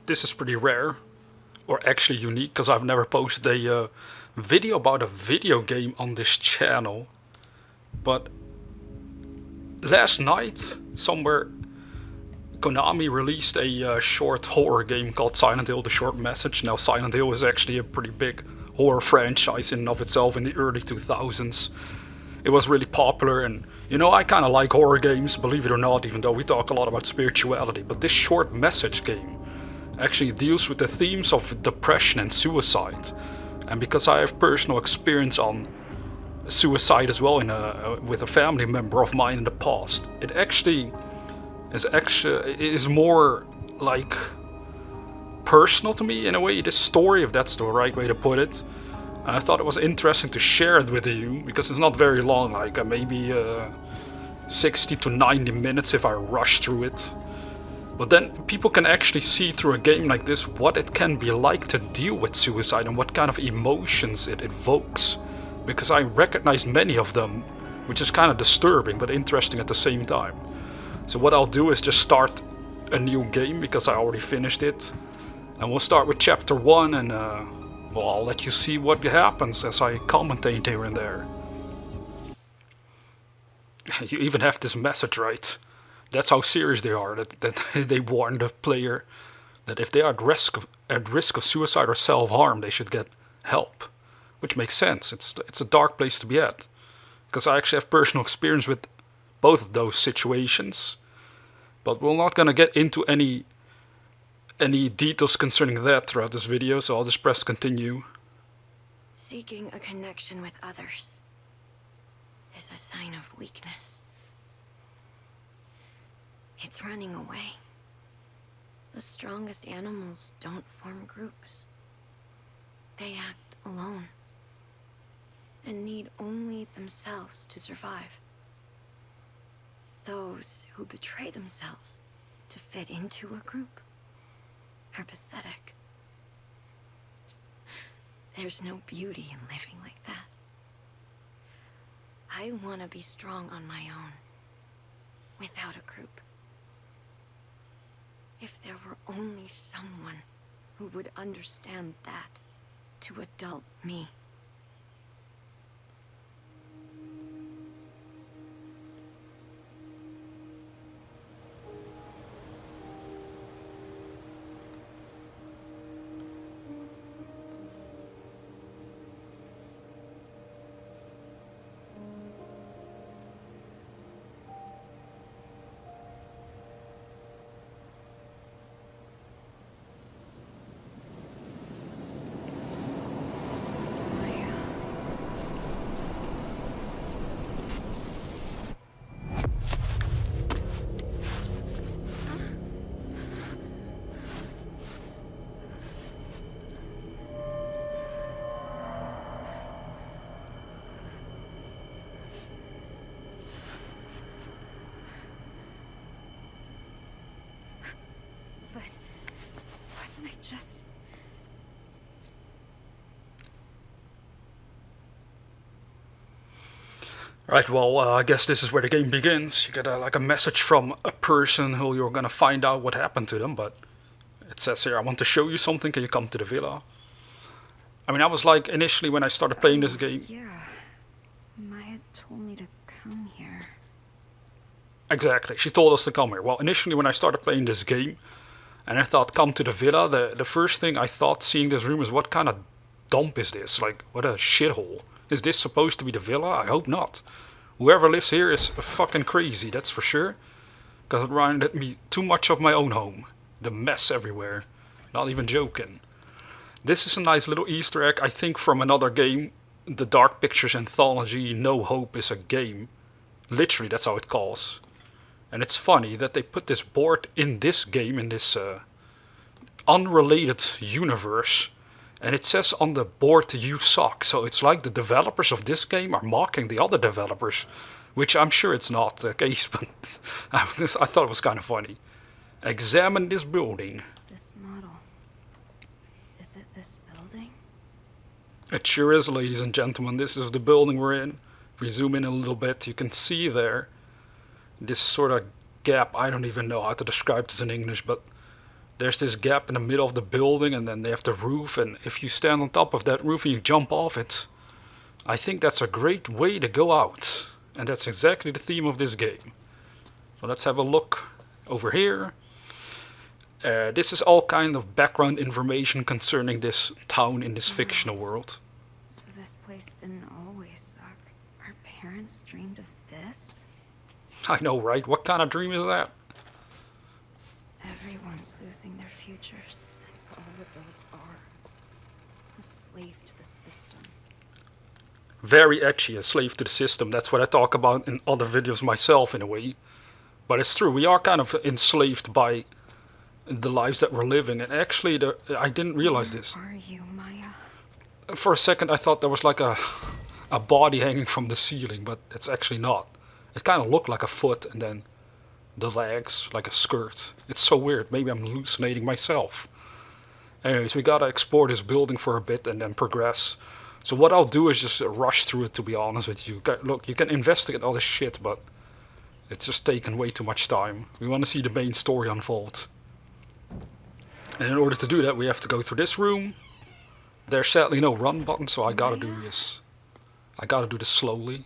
this is pretty rare, or actually unique, because I've never posted a video about a video game on this channel. But last night, somewhere, Konami released a short horror game called Silent Hill: The Short Message. Now, Silent Hill is actually a pretty big horror franchise in and of itself in the early 2000s. It was really popular, and I kind of like horror games, believe it or not, even though we talk a lot about spirituality. But this short message game actually deals with the themes of depression and suicide. And because I have personal experience on suicide as well with a family member of mine in the past, it is more like personal to me in a way, this story, if that's the right way to put it. And I thought it was interesting to share it with you, because it's not very long, like maybe 60 to 90 minutes if I rush through it. But then people can actually see through a game like this what it can be like to deal with suicide and what kind of emotions it evokes. Because I recognize many of them, which is kind of disturbing but interesting at the same time. So what I'll do is just start a new game, because I already finished it. And we'll start with chapter 1, and well, I'll let you see what happens as I commentate here and there. You even have this message, right? That's how serious they are, that they warn the player that if they are at risk of suicide or self-harm, they should get help. Which makes sense. It's a dark place to be at. Because I actually have personal experience with both of those situations. But we're not going to get into any details concerning that throughout this video, so I'll just press continue. Seeking a connection with others is a sign of weakness. It's running away. The strongest animals don't form groups. They act alone and need only themselves to survive. Those who betray themselves to fit into a group are pathetic. There's no beauty in living like that. I want to be strong on my own, without a group. If there were only someone who would understand that to adult me. Right, well, I guess this is where the game begins. You get like a message from a person who you're gonna find out what happened to them, but it says here, I want to show you something, can you come to the villa? I mean, I was like, initially when I started playing this game... Yeah, Maya told me to come here. Exactly, she told us to come here. Well, initially when I started playing this game, and I thought, come to the villa, the first thing I thought seeing this room is, what kind of dump is this? Like, what a shithole. Is this supposed to be the villa? I hope not. Whoever lives here is fucking crazy, that's for sure. Because it reminded me too much of my own home. The mess everywhere. Not even joking. This is a nice little Easter egg, I think, from another game. The Dark Pictures anthology, No Hope is a Game. Literally, that's how it calls. And it's funny that they put this board in this game, in this unrelated universe. And it says on the board, you suck. So it's like the developers of this game are mocking the other developers. Which I'm sure it's not the case, but I thought it was kind of funny. Examine this building. This model. Is it this building? It sure is, ladies and gentlemen. This is the building we're in. If we zoom in a little bit, you can see there this sort of gap. I don't even know how to describe this in English, but there's this gap in the middle of the building, and then they have the roof, and if you stand on top of that roof and you jump off it, I think that's a great way to go out. And that's exactly the theme of this game. So let's have a look over here. This is all kind of background information concerning this town in this fictional world. So this place didn't always suck. Our parents dreamed of this? I know, right? What kind of dream is that? Everyone's losing their futures. That's all adults are. A slave to the system. Very edgy, a slave to the system. That's what I talk about in other videos myself in a way. But it's true, we are kind of enslaved by the lives that we're living. And actually, I didn't realize this. Where are you, Maya? For a second I thought there was like a body hanging from the ceiling, but it's actually not. It kind of looked like a foot and then the legs like a skirt. It's so weird. Maybe I'm hallucinating myself. Anyways, we gotta explore this building for a bit and then progress. So what I'll do is just rush through it, to be honest with you. Look, you can investigate all this shit, but it's just taking way too much time. We want to see the main story unfold. And in order to do that, we have to go through this room. There's sadly no run button, so I gotta do this. I gotta do this slowly.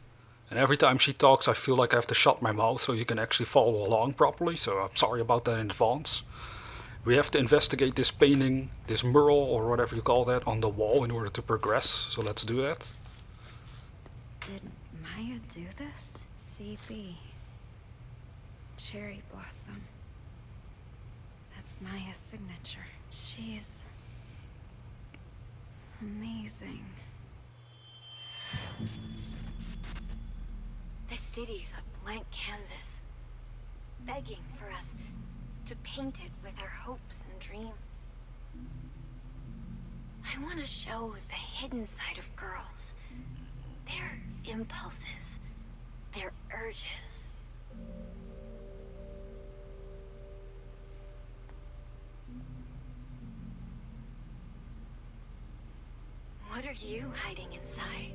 And every time she talks, I feel like I have to shut my mouth so you can actually follow along properly. So I'm sorry about that in advance. We have to investigate this painting, this mural, or whatever you call that, on the wall in order to progress. So let's do that. Did Maya do this? CB. Cherry blossom. That's Maya's signature. She's amazing. The city's a blank canvas, begging for us to paint it with our hopes and dreams. I want to show the hidden side of girls, their impulses, their urges. What are you hiding inside?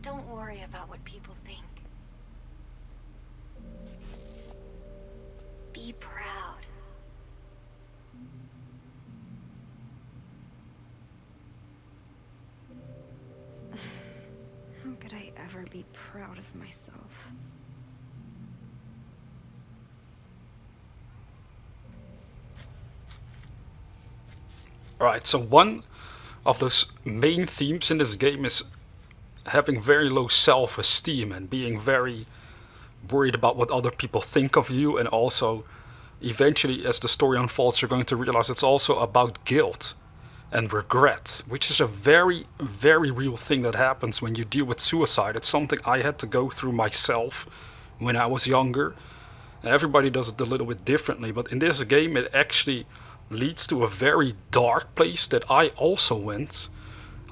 Don't worry about what people think. Be proud. How could I ever be proud of myself? Alright, so one of those main themes in this game is having very low self-esteem and being very worried about what other people think of you, and also eventually as the story unfolds you're going to realize it's also about guilt and regret, which is a very, very real thing that happens when you deal with suicide. It's something I had to go through myself when I was younger. Everybody does it a little bit differently, but in this game it actually leads to a very dark place that I also went.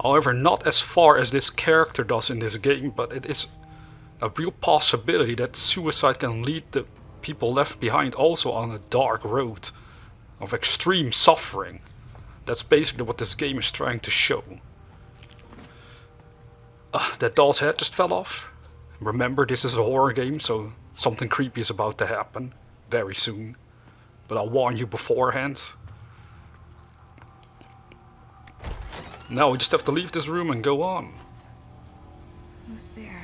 However, not as far as this character does in this game, but it is a real possibility that suicide can lead the people left behind also on a dark road of extreme suffering. That's basically what this game is trying to show. That doll's head just fell off. Remember, this is a horror game, so something creepy is about to happen very soon. But I'll warn you beforehand. Now we just have to leave this room and go on. Who's there?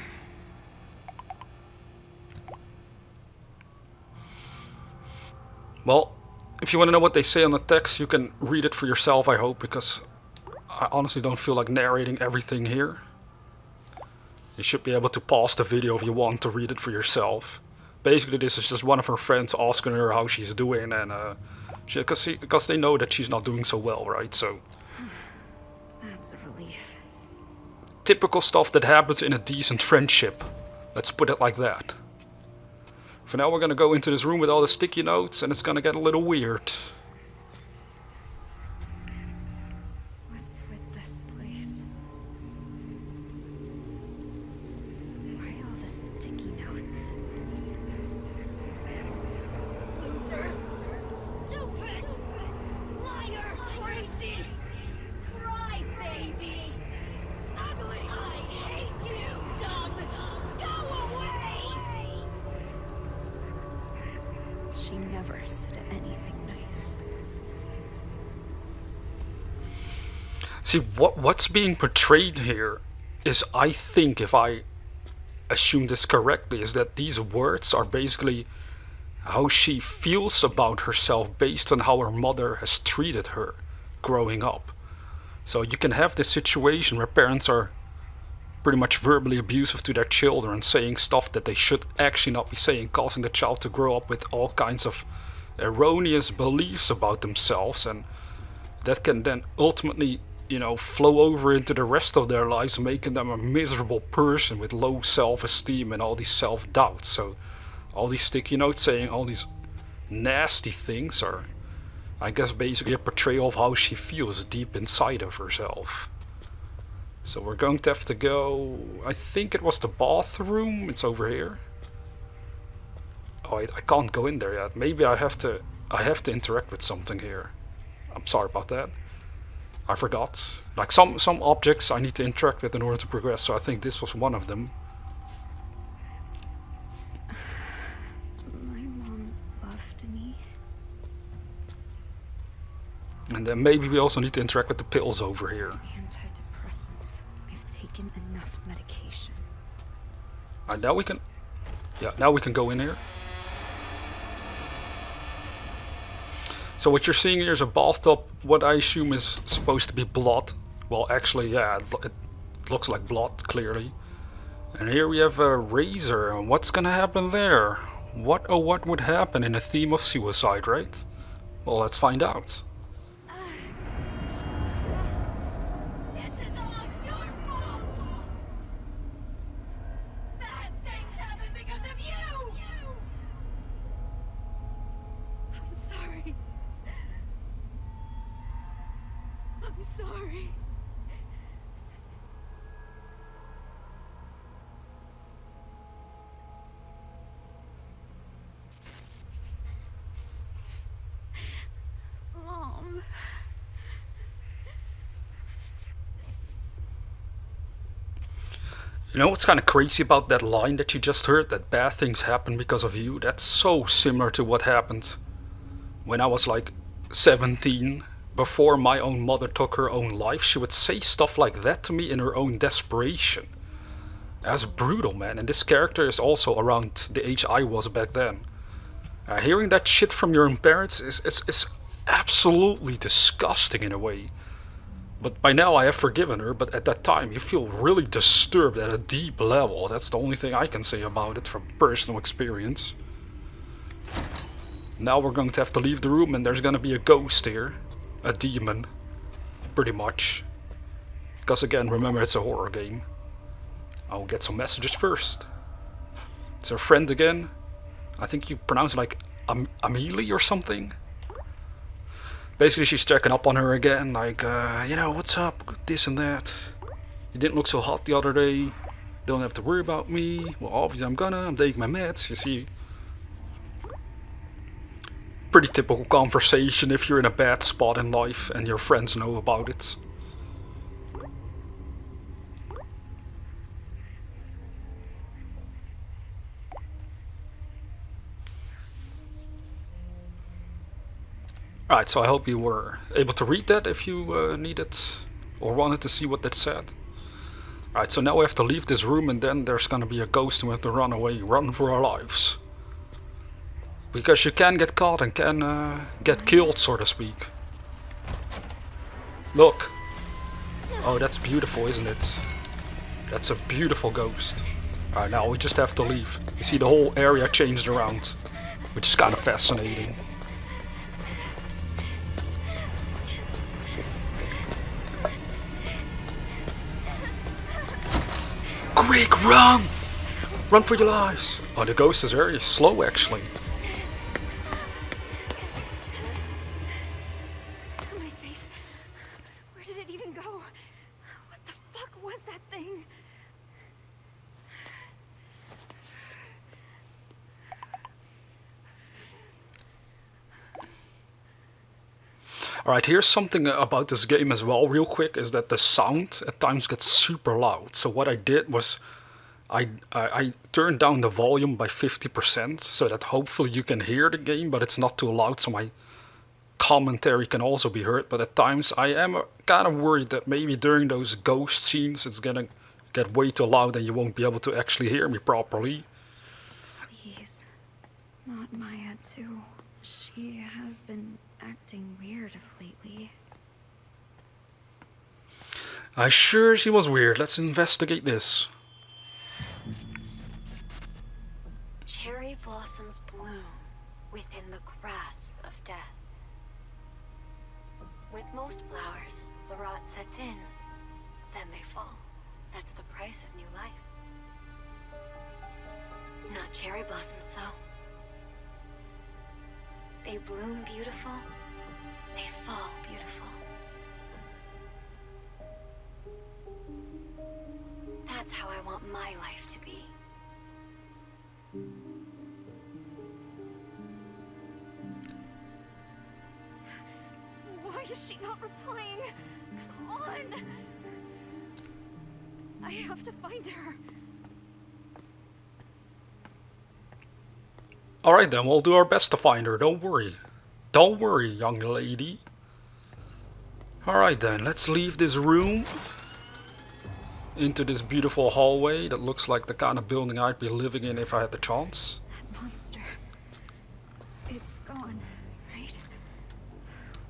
Well, if you want to know what they say on the text, you can read it for yourself, I hope, because I honestly don't feel like narrating everything here. You should be able to pause the video if you want to read it for yourself. Basically, this is just one of her friends asking her how she's doing, and because they know that she's not doing so well, right? So That's a relief. typical stuff that happens in a decent friendship. Let's put it like that. For now, we're gonna go into this room with all the sticky notes, and it's gonna get a little weird. What's with this place? Why all the sticky notes? Loser! Stupid! Liar! Crazy! Cry, baby! Ugly! I hate you, dumb! Go away! She never said anything nice. See, what's being portrayed here is, I think, if I assume this correctly, is that these words are basically how she feels about herself based on how her mother has treated her growing up. So you can have this situation where parents are pretty much verbally abusive to their children, saying stuff that they should actually not be saying, causing the child to grow up with all kinds of erroneous beliefs about themselves, and that can then ultimately, flow over into the rest of their lives, making them a miserable person with low self-esteem and all these self-doubts. So all these sticky notes saying all these nasty things are, I guess, basically a portrayal of how she feels deep inside of herself. So we're going to have to go, I think it was the bathroom, it's over here. Oh, I can't go in there yet. Maybe I have to interact with something here. I'm sorry about that. I forgot. Like some objects I need to interact with in order to progress, so I think this was one of them. My mom loved me. And then maybe we also need to interact with the pills over here. Antidepressants. I've taken enough medication. Alright, now we can... Yeah, now we can go in here. So what you're seeing here is a bathtub, what I assume is supposed to be blood. Well, actually, yeah, it looks like blood, clearly. And here we have a razor, and what's gonna happen there? What would happen in a theme of suicide, right? Well, let's find out. This is all your fault! Bad things happen because of you! I'm sorry. I'm sorry. Mom. You know what's kind of crazy about that line that you just heard? That bad things happen because of you? That's so similar to what happened when I was like 17. Before my own mother took her own life, she would say stuff like that to me in her own desperation. That's brutal, man. And this character is also around the age I was back then. Hearing that shit from your own parents is absolutely disgusting in a way. But by now I have forgiven her, but at that time you feel really disturbed at a deep level. That's the only thing I can say about it from personal experience. Now we're going to have to leave the room, and there's gonna be a ghost here. A demon. Pretty much. Because again, remember, it's a horror game. I'll get some messages first. It's her friend again. I think you pronounce it like Amelie or something. Basically, she's checking up on her again, like, what's up, this and that. You didn't look so hot the other day. Don't have to worry about me. Well, obviously I'm taking my meds, you see. Pretty typical conversation if you're in a bad spot in life and your friends know about it. Alright, so I hope you were able to read that if you needed or wanted to see what that said. Alright, so now we have to leave this room, and then there's gonna be a ghost and we have to run away, run for our lives. Because you can get caught and can get killed, so to speak. Look. Oh, that's beautiful, isn't it? That's a beautiful ghost. Alright, now we just have to leave. You see the whole area changed around, which is kind of fascinating. Quick, run! Run for your lives! Oh, the ghost is very slow, actually. Am I safe? Where did it even go? What the fuck was that thing? Alright, here's something about this game as well, real quick, is that the sound at times gets super loud. So what I did was, I turned down the volume by 50% so that hopefully you can hear the game, but it's not too loud, so my commentary can also be heard. But at times I am kind of worried that maybe during those ghost scenes it's gonna get way too loud and you won't be able to actually hear me properly. Please. Not Maya, too. She has been acting weird lately. I sure she was weird. Let's investigate this. Cherry blossoms bloom within the grasp of death. With most flowers, the rot sets in, then they fall. That's the price of new life. Not cherry blossoms, though. They bloom beautiful, they fall beautiful. That's how I want my life to be. Why is she not replying? Come on! I have to find her. Alright then, we'll do our best to find her, don't worry. Don't worry, young lady. Alright then, let's leave this room into this beautiful hallway that looks like the kind of building I'd be living in if I had the chance. That monster. It's gone, right?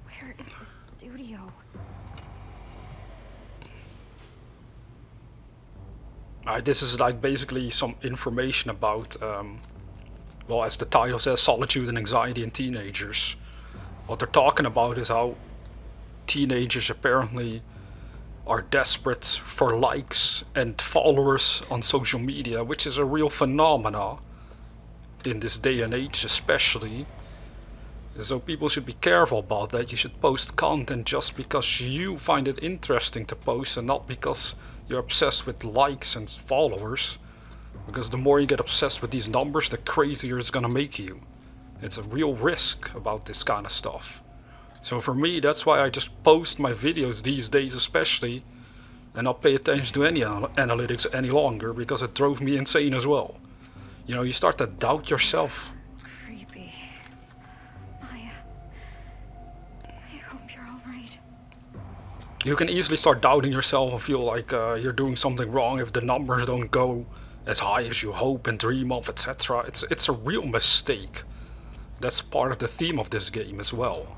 Where is the studio? This is like basically some information about, well, as the title says, solitude and anxiety in teenagers. What they're talking about is how teenagers apparently are desperate for likes and followers on social media, which is a real phenomena in this day and age especially. So people should be careful about that. You should post content just because you find it interesting to post and not because you're obsessed with likes and followers. Because the more you get obsessed with these numbers, the crazier it's gonna make you. It's a real risk about this kind of stuff. So for me, that's why I just post my videos these days especially and not pay attention to any analytics any longer, because it drove me insane as well. You know, you start to doubt yourself. Creepy. Maya. I hope you're alright. You can easily start doubting yourself and feel like you're doing something wrong if the numbers don't go as high as you hope and dream of, etc. It's a real mistake. That's part of the theme of this game as well.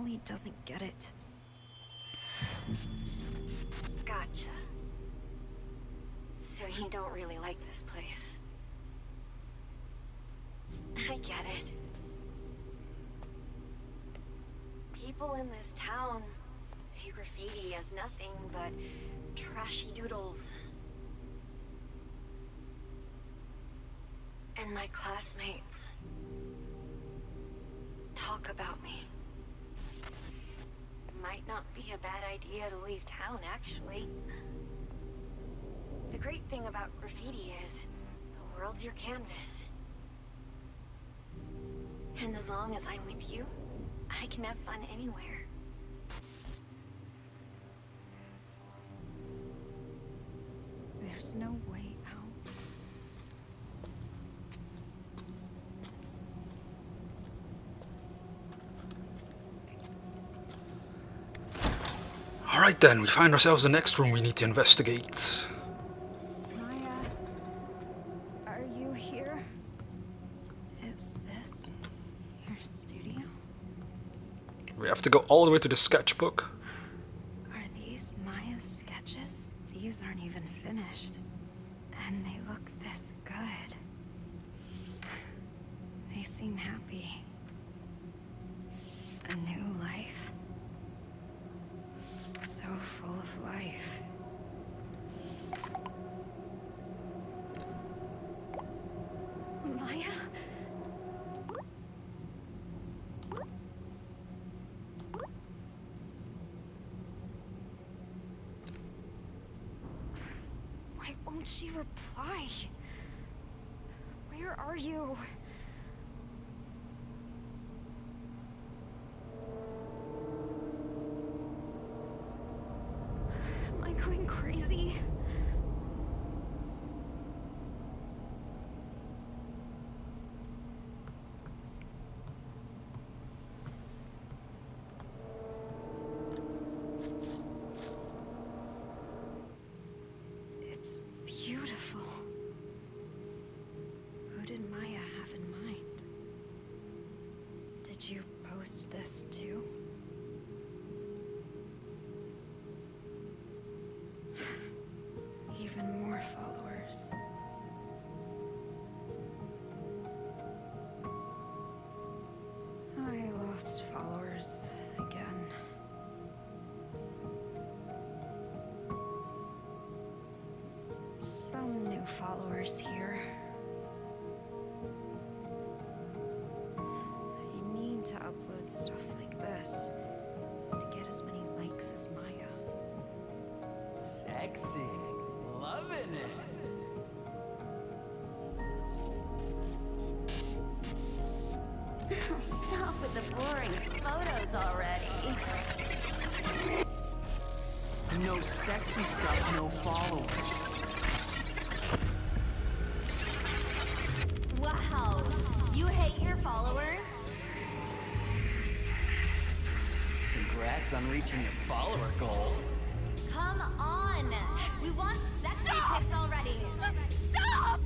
Emily doesn't get it. Gotcha. So you don't really like this place. I get it. People in this town see graffiti as nothing but trashy doodles. And my classmates talk about me. Might not be a bad idea to leave town, actually. The great thing about graffiti is the world's your canvas. And as long as I'm with you, I can have fun anywhere. There's no way out. Alright then, we find ourselves the next room we need to investigate. Maya, are you here? Is this your studio? We have to go all the way to the sketchbook. Are these Maya's sketches? These aren't even finished. seem happy. A new life. So full of life. Maya? Why won't she reply? Where are you? Am I going crazy? It's beautiful. Who did Maya have in mind? Did you post this too? Even more followers. I lost followers again. Some new followers here. I need to upload stuff like this to get as many likes as Maya. Sexy. Loving it. Stop with the boring photos already. No sexy stuff, no followers. Wow, you hate your followers? Congrats on reaching your follower goal. Come on, we want sexy pics already. Just stop!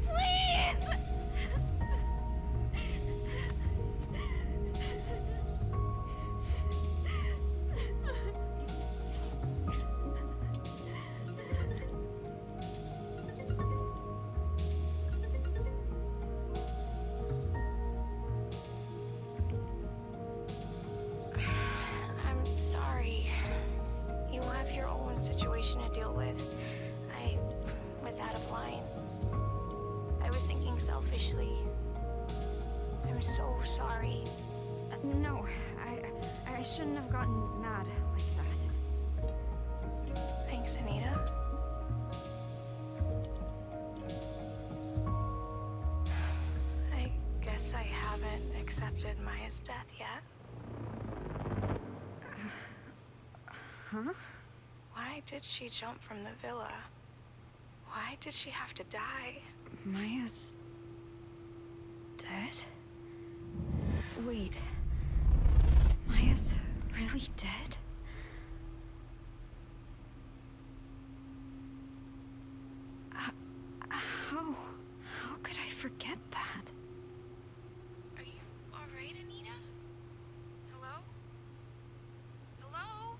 Please! I'm sorry. You have your own situation to deal with. I was out of line. I was thinking selfishly. I'm so sorry. No, I shouldn't have gotten mad like that. Thanks, Anita. I guess I haven't accepted Maya's death yet. Huh? Why did she jump from the villa? Why did she have to die? Maya's dead? Wait. Maya's really dead? How could I forget that? Are you alright, Anita? Hello? Hello?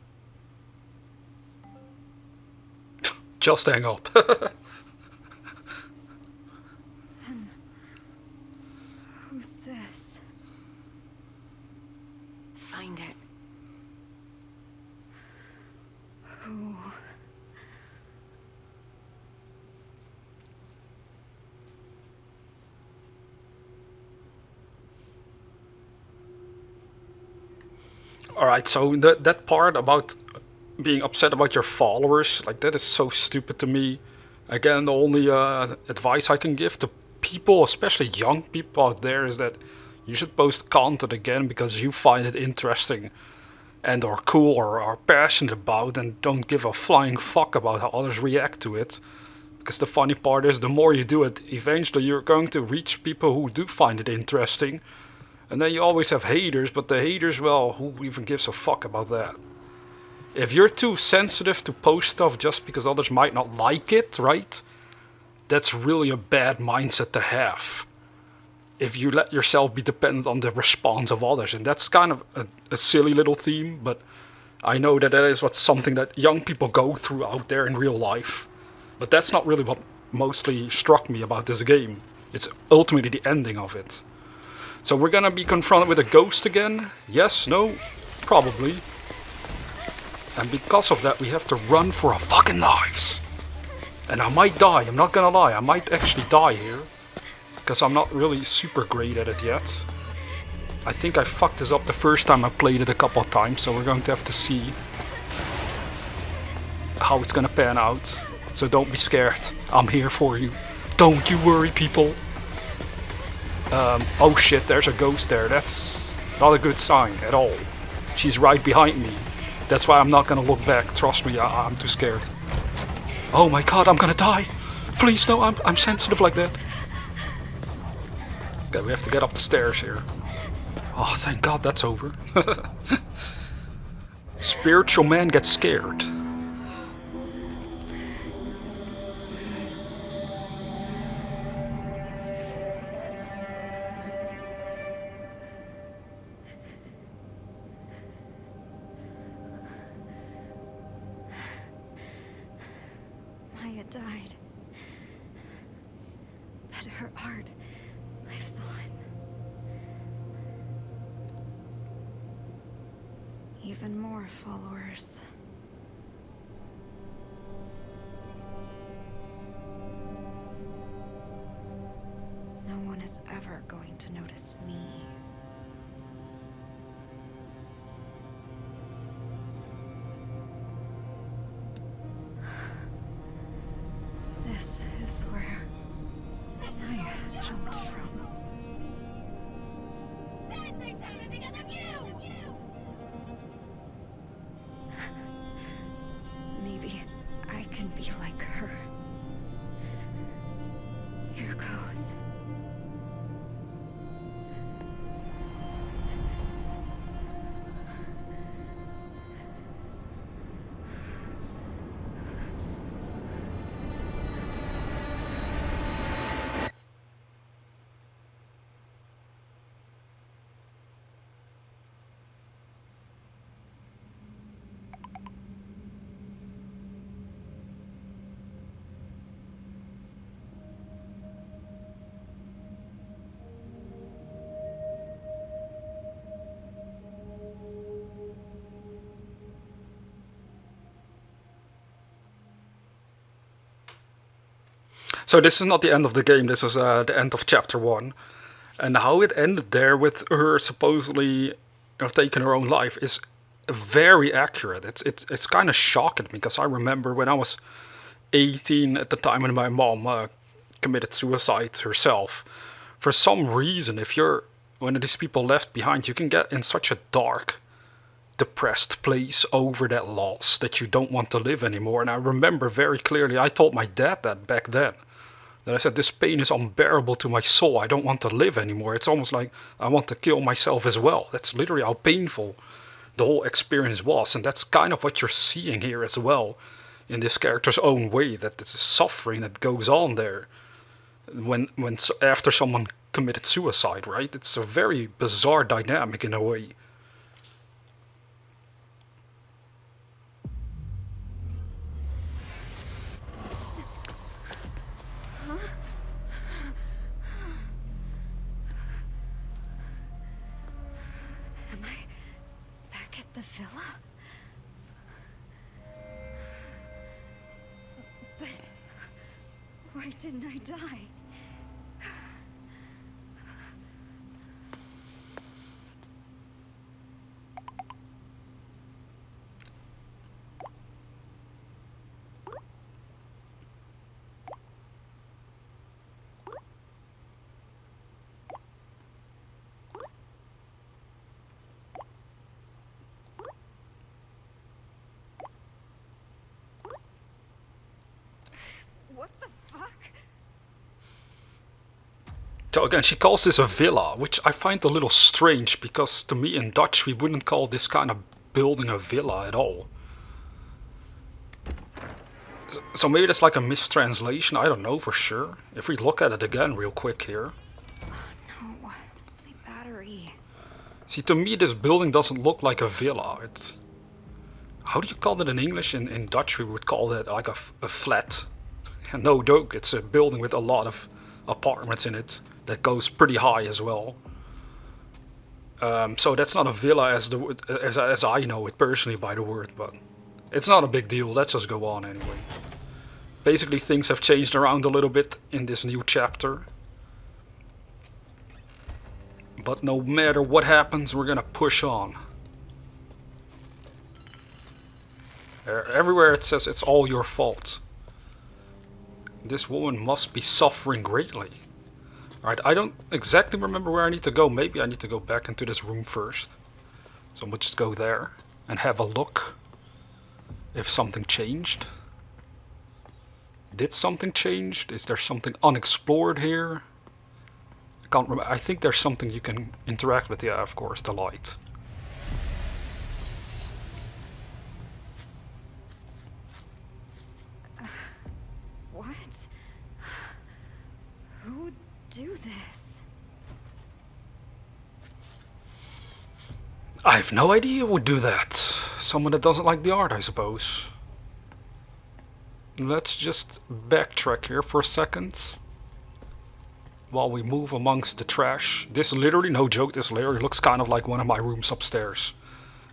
Just hang up. Then who's this? Find it. Who? Alright, so that part about being upset about your followers, like that is so stupid to me. Again, the only advice I can give to people, especially young people out there, is that you should post content again because you find it interesting and are cool or are passionate about, and don't give a flying fuck about how others react to it. Because the funny part is, the more you do it, eventually you're going to reach people who do find it interesting. And then you always have haters, but the haters, well, who even gives a fuck about that? If you're too sensitive to post stuff just because others might not like it, right? That's really a bad mindset to have. If you let yourself be dependent on the response of others. And that's kind of a silly little theme, but I know that is something that young people go through out there in real life. But that's not really what mostly struck me about this game. It's ultimately the ending of it. So we're gonna be confronted with a ghost again? Yes, no, probably. And because of that we have to run for our fucking lives. And I might die, I'm not gonna lie, I might actually die here. Because I'm not really super great at it yet. I think I fucked this up the first time I played it a couple of times, so we're going to have to see how it's gonna pan out. So don't be scared, I'm here for you. Don't you worry, people. Oh shit, there's a ghost there. That's not a good sign at all. She's right behind me. That's why I'm not gonna look back. Trust me, I'm too scared. Oh my god, I'm gonna die. Please, no, I'm sensitive like that. Okay, we have to get up the stairs here. Oh, thank god that's over. Spiritual man gets scared. Maya died. But her art lives on. Even more followers. No one is ever going to notice me. This is where Maya jumped from. Bad things happen because of you! Maybe I can be like her. Here goes. So this is not the end of the game, this is the end of chapter 1. And how it ended there with her supposedly taking her own life is very accurate. It's kind of shocking because I remember when I was 18 at the time when my mom committed suicide herself. For some reason, if you're one of these people left behind, you can get in such a dark, depressed place over that loss that you don't want to live anymore. And I remember very clearly, I told my dad that back then. That I said, this pain is unbearable to my soul. I don't want to live anymore. It's almost like I want to kill myself as well. That's literally how painful the whole experience was. And that's kind of what you're seeing here as well in this character's own way, that it's a suffering that goes on there when after someone committed suicide, right? It's a very bizarre dynamic in a way. Am I back at the villa? But why didn't I die? What the fuck? So again, she calls this a villa, which I find a little strange because to me in Dutch we wouldn't call this kind of building a villa at all. So maybe that's like a mistranslation, I don't know for sure. If we look at it again real quick here. No, my battery. See, to me this building doesn't look like a villa. How do you call it in English? In Dutch we would call that like a flat. No joke, it's a building with a lot of apartments in it that goes pretty high as well. So that's not a villa as I know it personally by the word, but it's not a big deal. Let's just go on anyway. Basically, things have changed around a little bit in this new chapter. But no matter what happens, we're gonna push on. Everywhere it says it's all your fault. This woman must be suffering greatly. Alright, I don't exactly remember where I need to go. Maybe I need to go back into this room first. So we'll just go there and have a look if something changed. Did something change? Is there something unexplored here? I can't remember. I think there's something you can interact with. Yeah, of course, the light. What? Who would do this? I have no idea who would do that. Someone that doesn't like the art, I suppose. Let's just backtrack here for a second. While we move amongst the trash. This literally, no joke, this literally looks kind of like one of my rooms upstairs.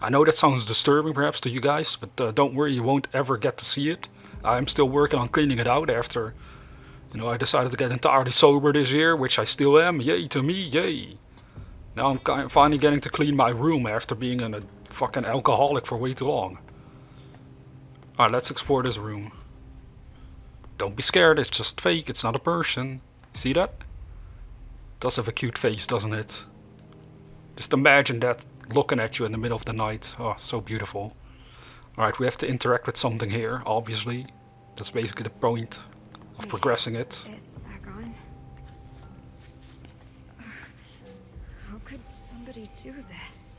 I know that sounds disturbing perhaps to you guys, but don't worry, you won't ever get to see it. I'm still working on cleaning it out after, you know, I decided to get entirely sober this year, which I still am. Yay to me, yay. Now I'm finally getting to clean my room after being a fucking alcoholic for way too long. Alright, let's explore this room. Don't be scared, it's just fake, it's not a person. See that? Does have a cute face, doesn't it? Just imagine that looking at you in the middle of the night. Oh, so beautiful. Alright, we have to interact with something here, obviously. That's basically the point of progressing it. It's back on. How could somebody do this?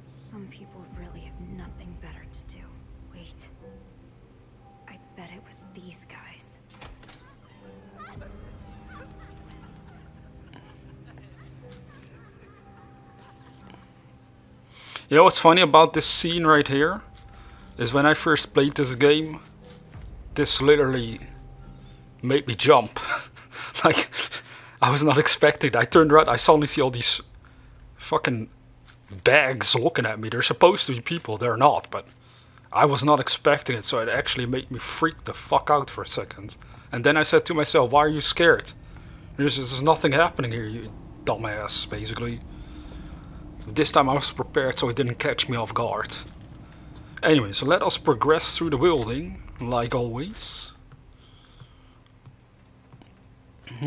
Some people really have nothing better to do. Wait. I bet it was these guys. You know what's funny about this scene right here? Is when I first played this game, this literally made me jump. Like, I was not expecting. I turned around, I suddenly see all these fucking bags looking at me. They're supposed to be people, they're not, but I was not expecting it, so it actually made me freak the fuck out for a second. And then I said to myself, why are you scared? There's nothing happening here, you dumbass, basically. This time I was prepared so it didn't catch me off guard. Anyway, so let us progress through the building, like always.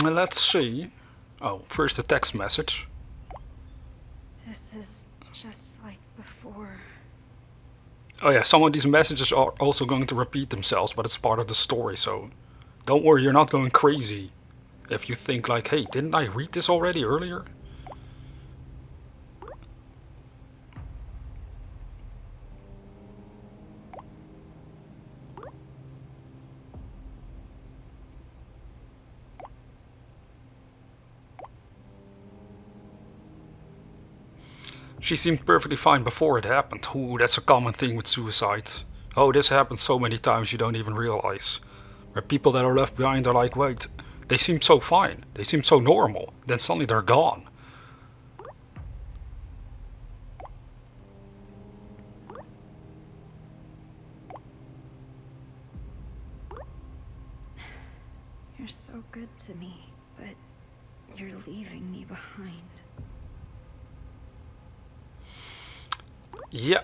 Let's see. Oh, first a text message. This is just like before. Oh yeah, some of these messages are also going to repeat themselves, but it's part of the story, so don't worry, you're not going crazy if you think like, hey, didn't I read this already earlier? She seemed perfectly fine before it happened. Ooh, that's a common thing with suicide. Oh, this happens so many times you don't even realize. Where people that are left behind are like, wait, they seem so fine, they seem so normal, then suddenly they're gone. You're so good to me, but you're leaving me behind. Yeah.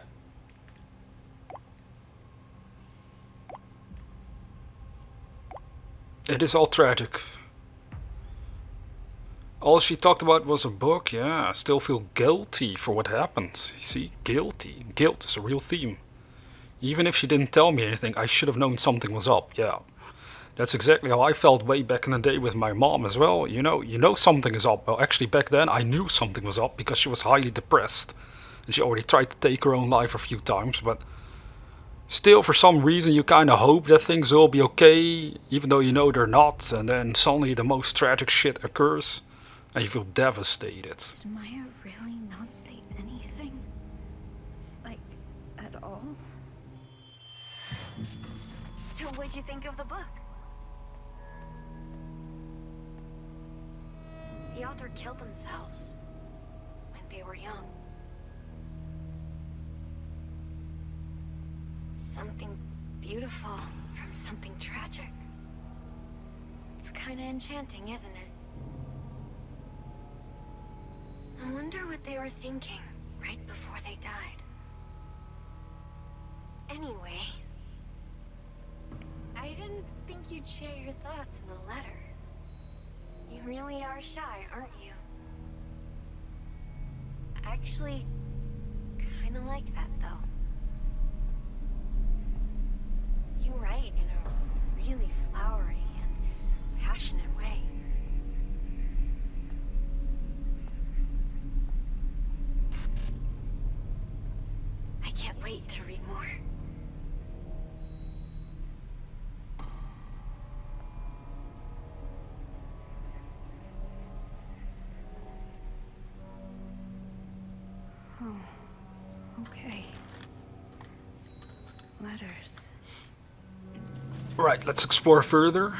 It is all tragic. All she talked about was a book. Yeah, I still feel guilty for what happened. You see, guilty. Guilt is a real theme. Even if she didn't tell me anything, I should have known something was up. Yeah, that's exactly how I felt way back in the day with my mom as well. You know something is up. Well, actually back then I knew something was up because she was highly depressed. And she already tried to take her own life a few times, but still for some reason you kind of hope that things will be okay, even though you know they're not, and then suddenly the most tragic shit occurs, and you feel devastated. Did Maya really not say anything? What'd you think of the book? The author killed themselves when they were young. Something beautiful from something tragic. It's kinda enchanting, isn't it? I wonder what they were thinking right before they died. Anyway, I didn't think you'd share your thoughts in a letter. You really are shy, aren't you? Actually, kinda like that, though. You write in a really flowery and passionate way. I can't wait to read more. Oh, okay. Letters. Right, let's explore further.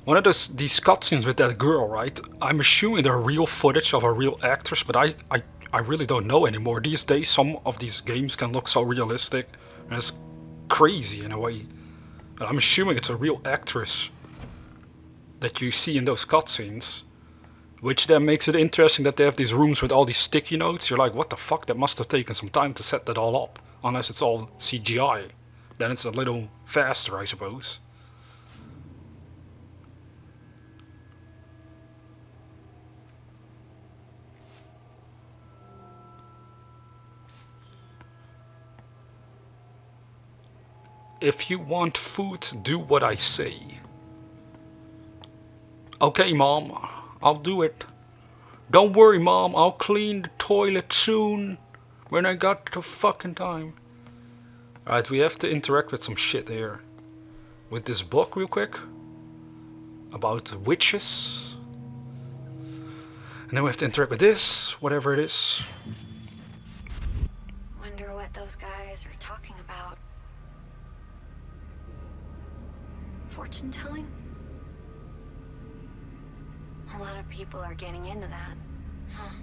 One of these cutscenes with that girl, right? I'm assuming they're real footage of a real actress, but I really don't know anymore. These days, some of these games can look so realistic, and it's crazy in a way. But I'm assuming it's a real actress that you see in those cutscenes, which then makes it interesting that they have these rooms with all these sticky notes. You're like, what the fuck? That must have taken some time to set that all up, unless it's all CGI. Then it's a little faster, I suppose. If you want food, do what I say. Okay, Mom, I'll do it. Don't worry, Mom, I'll clean the toilet soon, when I got the fucking time. Alright, we have to interact with some shit here. With this book real quick. About witches. And then we have to interact with this, whatever it is. Wonder what those guys are talking about. Fortune telling? A lot of people are getting into that, huh?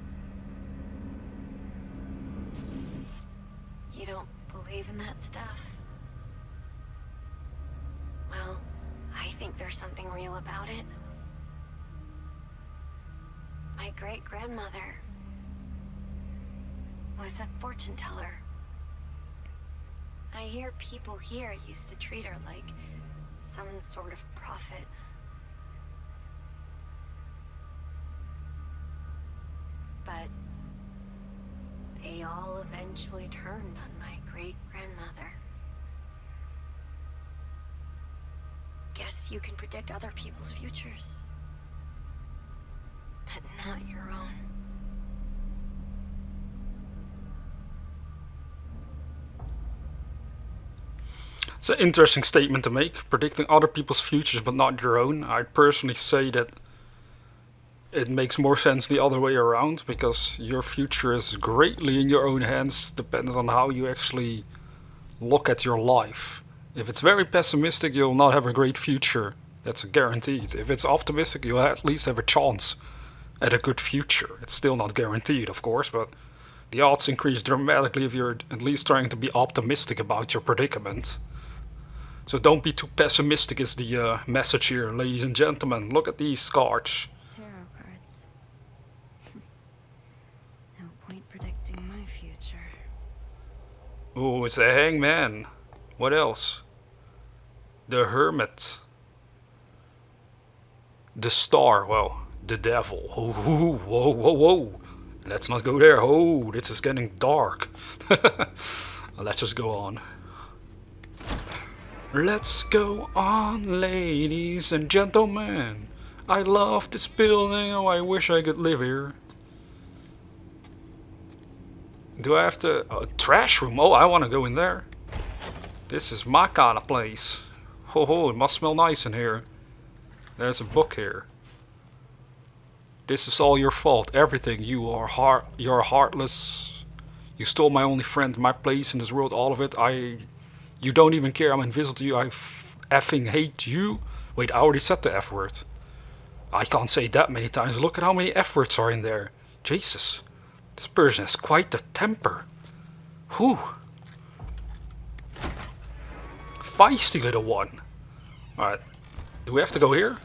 You don't believe in that stuff? Well, I think there's something real about it. My great-grandmother was a fortune teller. I hear people here used to treat her like some sort of prophet. But they all eventually turned on my great-grandmother. Guess you can predict other people's futures, but not your own. It's an interesting statement to make, predicting other people's futures but not your own. I'd personally say that it makes more sense the other way around, because your future is greatly in your own hands, depends on how you actually look at your life. If it's very pessimistic, you'll not have a great future. That's guaranteed. If it's optimistic, you'll at least have a chance at a good future. It's still not guaranteed, of course, but the odds increase dramatically if you're at least trying to be optimistic about your predicament. So don't be too pessimistic is the message here, ladies and gentlemen. Look at these cards. Tarot cards. No point predicting my future. Oh, it's the Hangman. What else? The Hermit. The Star. Well, the Devil. Oh, whoa, whoa, whoa. Let's not go there. Oh, this is getting dark. Let's just go on. Let's go on, ladies and gentlemen. I love this building. Oh, I wish I could live here. Do I have to... a trash room? Oh, I want to go in there. This is my kind of place. Ho, it must smell nice in here. There's a book here. This is all your fault. Everything. You're heartless. You stole my only friend, my place in this world, all of it. You don't even care I'm invisible to you. I effing hate you. Wait, I already said the F word. I can't say that many times. Look at how many F words are in there. Jesus. This person has quite the temper. Whew. Feisty little one. Alright. Do we have to go here?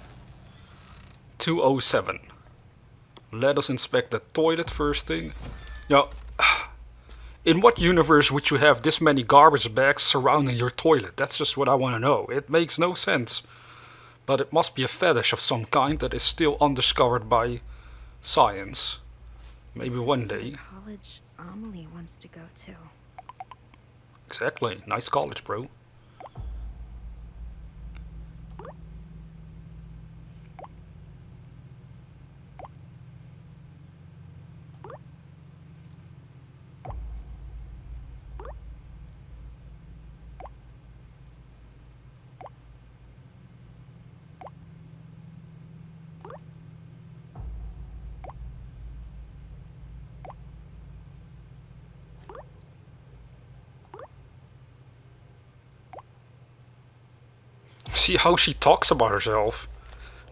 207. Let us inspect the toilet first thing. Now, in what universe would you have this many garbage bags surrounding your toilet? That's just what I want to know. It makes no sense. But it must be a fetish of some kind that is still undiscovered by science. Maybe This one is the day. college Amelie wants to go to. Exactly. Nice college, bro. See how she talks about herself.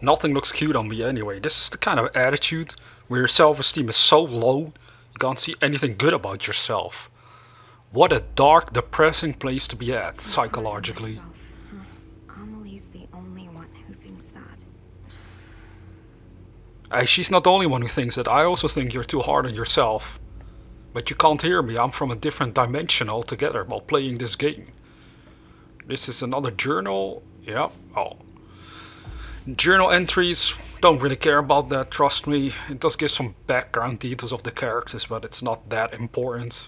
Nothing looks cute on me anyway. This is the kind of attitude where your self-esteem is so low you can't see anything good about yourself. What a dark, depressing place to be at, So hard on psychologically. myself, huh? Amelie's the only one who thinks that. Hey, she's not the only one who thinks that. I also think you're too hard on yourself. But you can't hear me. I'm from a different dimension altogether while playing this game. This is another journal. Yeah. Oh. Journal entries. Don't really care about that, trust me. It does give some background details of the characters, but it's not that important.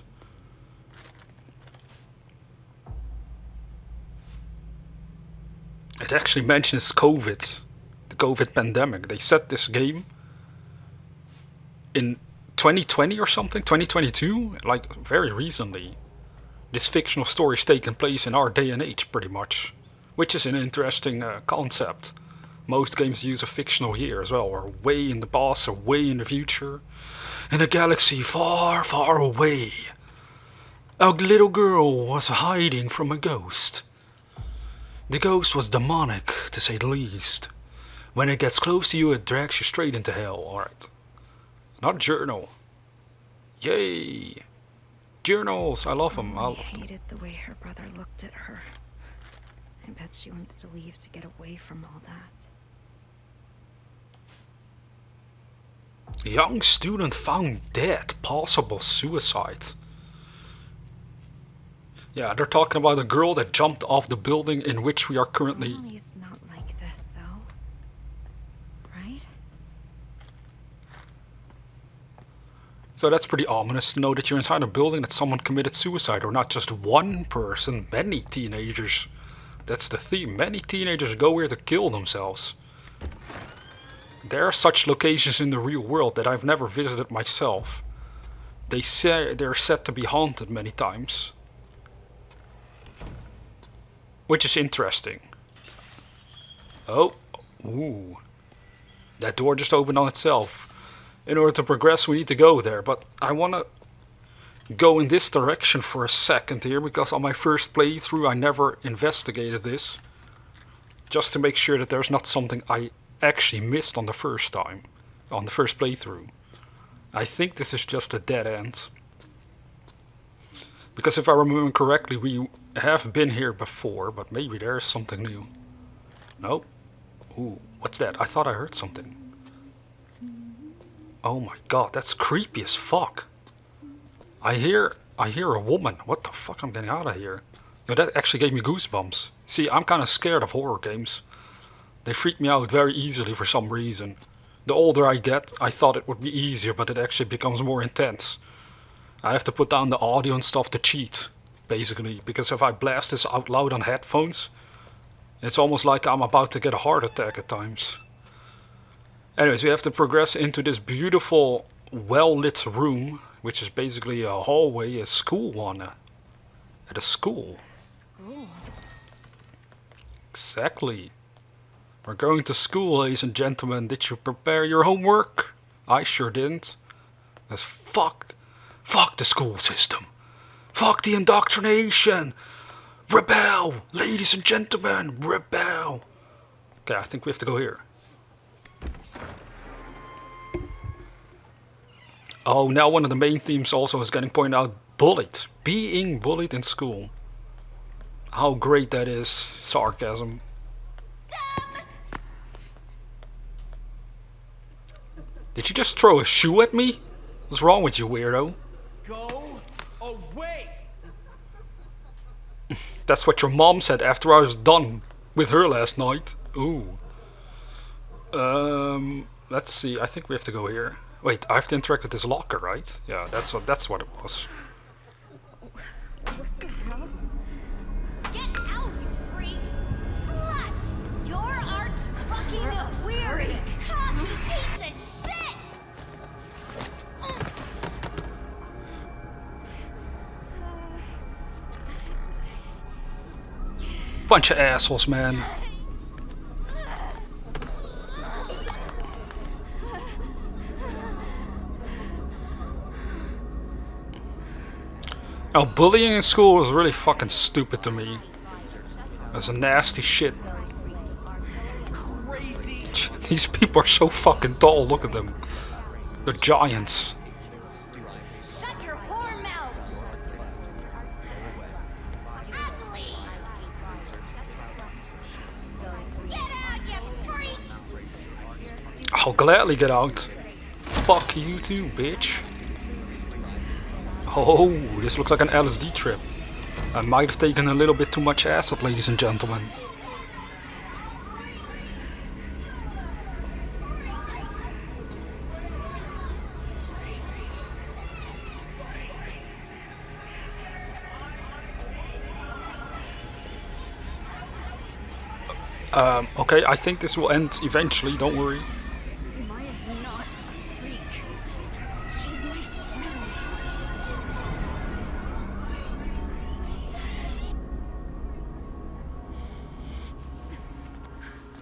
It actually mentions COVID. The COVID pandemic. They set this game in 2020 or something, 2022, like very recently. This fictional story is taking place in our day and age, pretty much, which is an interesting concept. Most games use a fictional year as well, or way in the past or way in the future, in a galaxy far, far away. A little girl was hiding from a ghost. The ghost was demonic, to say the least. When it gets close to you, it drags you straight into hell. Alright. Not journal. Yay! Journals, I love them. Amelie hated the way her brother looked at her. I bet she wants to leave to get away from all that. Young student found dead. Possible suicide. Yeah, they're talking about a girl that jumped off the building in which we are currently. Amelie's not like this, though. Right? So that's pretty ominous to know that you're inside a building that someone committed suicide, or not just one person, many teenagers. That's the theme. Many teenagers go here to kill themselves. There are such locations in the real world that I've never visited myself. They say they're said to be haunted many times. Which is interesting. Oh, ooh. That door just opened on itself. In order to progress we need to go there, but I want to go in this direction for a second here, because on my first playthrough I never investigated this. Just to make sure that there's not something I actually missed on the first time, on the first playthrough. I think this is just a dead end. Because if I remember correctly, we have been here before, but maybe there's something new. Nope. Ooh, what's that? I thought I heard something. Oh my god, that's creepy as fuck. I hear a woman. What the fuck? I'm getting out of here. No, that actually gave me goosebumps. See, I'm kind of scared of horror games. They freak me out very easily for some reason. The older I get, I thought it would be easier, but it actually becomes more intense. I have to put down the audio and stuff to cheat, basically, because if I blast this out loud on headphones, it's almost like I'm about to get a heart attack at times. Anyways, we have to progress into this beautiful, well-lit room, which is basically a hallway, a school one. At a school. School? Exactly. We're going to school, ladies and gentlemen. Did you prepare your homework? I sure didn't. That's fuck the school system. Fuck the indoctrination. Rebel! Ladies and gentlemen, rebel! Okay, I think we have to go here. Oh, now one of the main themes also is getting pointed out. Bullied. Being bullied in school. How great that is. Sarcasm. Did you just throw a shoe at me? What's wrong with you, weirdo? Go away! That's what your mom said after I was done with her last night. Ooh. Let's see. I think we have to go here. Wait, I have to interact with this locker, right? Yeah, that's what it was. What the hell? Get out, you freak! Slut! Your art's fucking weird! Piece of shit! Bunch of assholes, man. Now, bullying in school was really fucking stupid to me. That's a nasty shit. Crazy! These people are so fucking tall, look at them. They're giants. Shut your whore mouth! Ugly! Get out, you freak! I'll gladly get out. Fuck you too, bitch. Oh, this looks like an LSD trip. I might have taken a little bit too much acid, ladies and gentlemen. Okay, I think this will end eventually, don't worry. Maya's not a freak. She's my friend.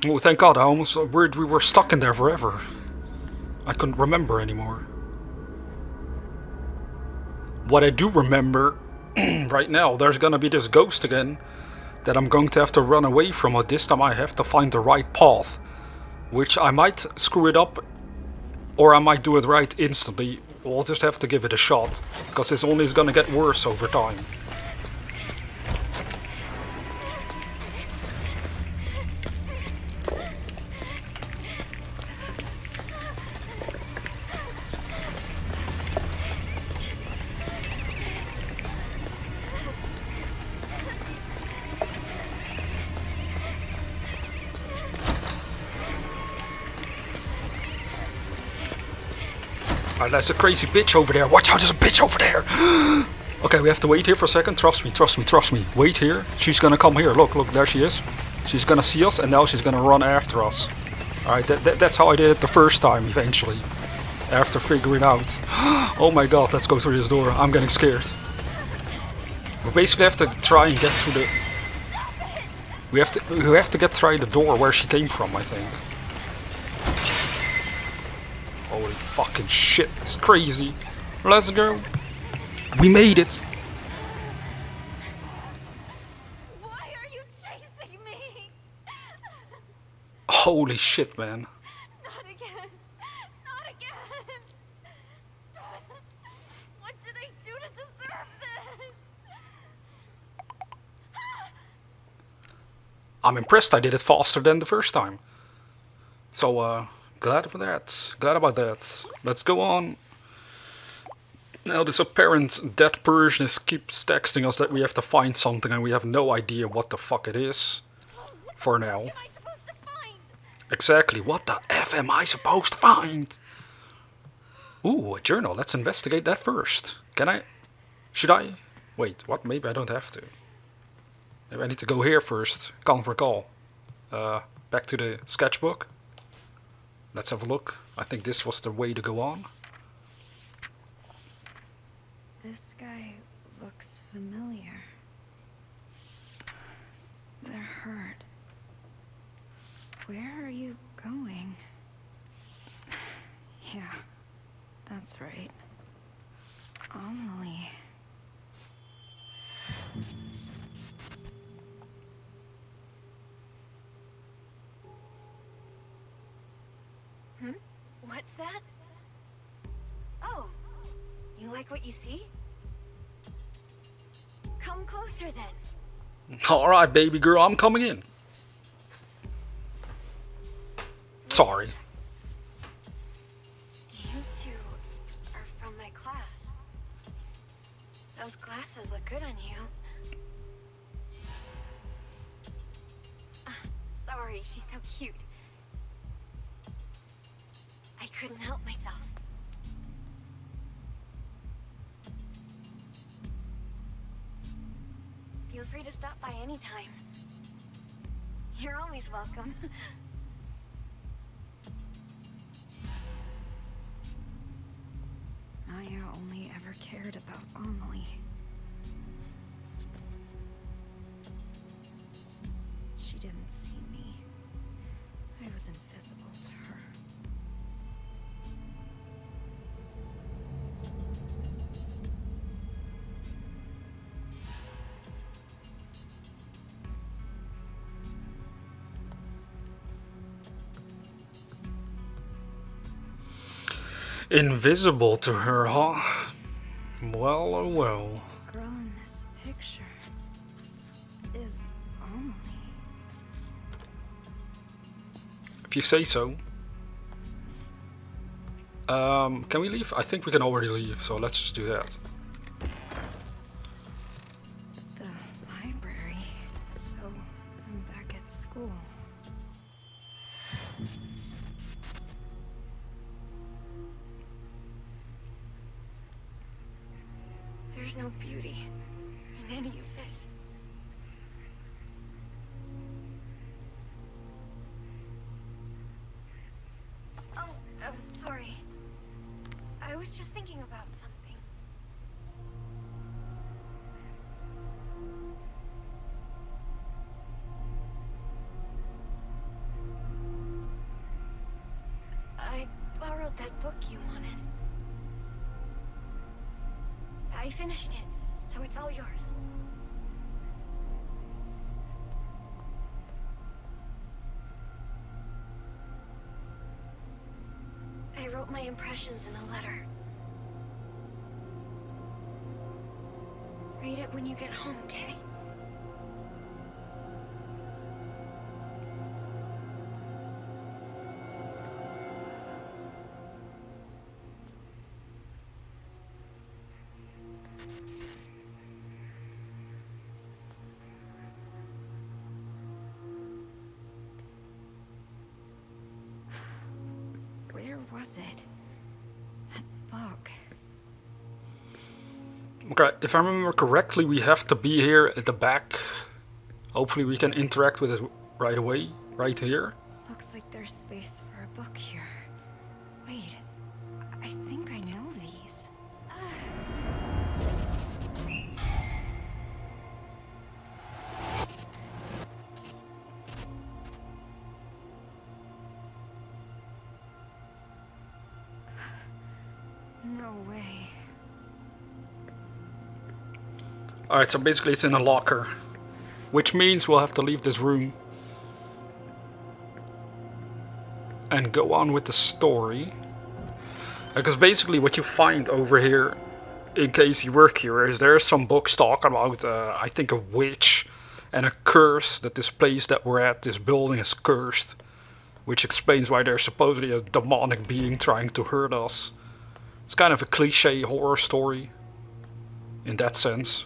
Oh, thank God, I almost worried we were stuck in there forever. I couldn't remember anymore. What I do remember, right now, there's gonna be this ghost again that I'm going to have to run away from, but this time I have to find the right path. Which I might screw it up, or I might do it right instantly. We'll just have to give it a shot, because this only is gonna get worse over time. Alright, there's a crazy bitch over there. Watch out, there's a bitch over there. Okay, we have to wait here for a second. Trust me, trust me, trust me. Wait here. She's gonna come here. Look, look, there she is. She's gonna see us, and now she's gonna run after us. Alright, that's how I did it the first time, eventually. After figuring out. Oh my god, let's go through this door. I'm getting scared. We basically have to try and get through the... We have to get through the door where she came from, I think. Holy fucking shit, it's crazy. Let's go. We made it. Why are you chasing me? Holy shit, man. Not again. Not again. What did I do to deserve this? I'm impressed I did it faster than the first time. So, glad about that. Glad about that. Let's go on. Now this apparent dead person keeps texting us that we have to find something and we have no idea what the fuck it is. For now. What am I supposed to find? Exactly, what the F am I supposed to find? Ooh, a journal. Let's investigate that first. Can I? Should I? Wait, what? Maybe I don't have to. Maybe I need to go here first. Can't recall. Back to the sketchbook. Let's have a look. I think this was the way to go on. This guy looks familiar. They're hurt. Where are you going? Yeah, that's right. Amelie. What's that? Oh, you like what you see? Come closer then. Alright, baby girl, I'm coming in. Sorry. You two are from my class. Those glasses look good on you. Sorry, she's so cute. I couldn't help myself. Feel free to stop by anytime. You're always welcome. Maya only ever cared about Amelie. She didn't see me. I was invisible to her. Invisible to her, huh? Well, oh well. The girl in this picture is Amelie. If you say so. Can we leave? I think we can already leave, so let's just do that. The library. So I'm back at school. There's no beauty in any of this. Oh, sorry. I was just thinking about something. I borrowed that book you wanted. I finished it, so it's all yours. I wrote my impressions in a letter. Read it when you get home, okay? Where was it? That book. Okay, if I remember correctly, we have to be here at the back. Hopefully we can interact with it right away, right here. Looks like there's space for a book here. Wait, I think I know these. No way. Alright, so basically it's in a locker. Which means we'll have to leave this room. And go on with the story. Because basically what you find over here, in case you were curious, there's some books talking about, I think, a witch and a curse, that this place that we're at, this building, is cursed. Which explains why there's supposedly a demonic being trying to hurt us. It's kind of a cliche horror story, in that sense.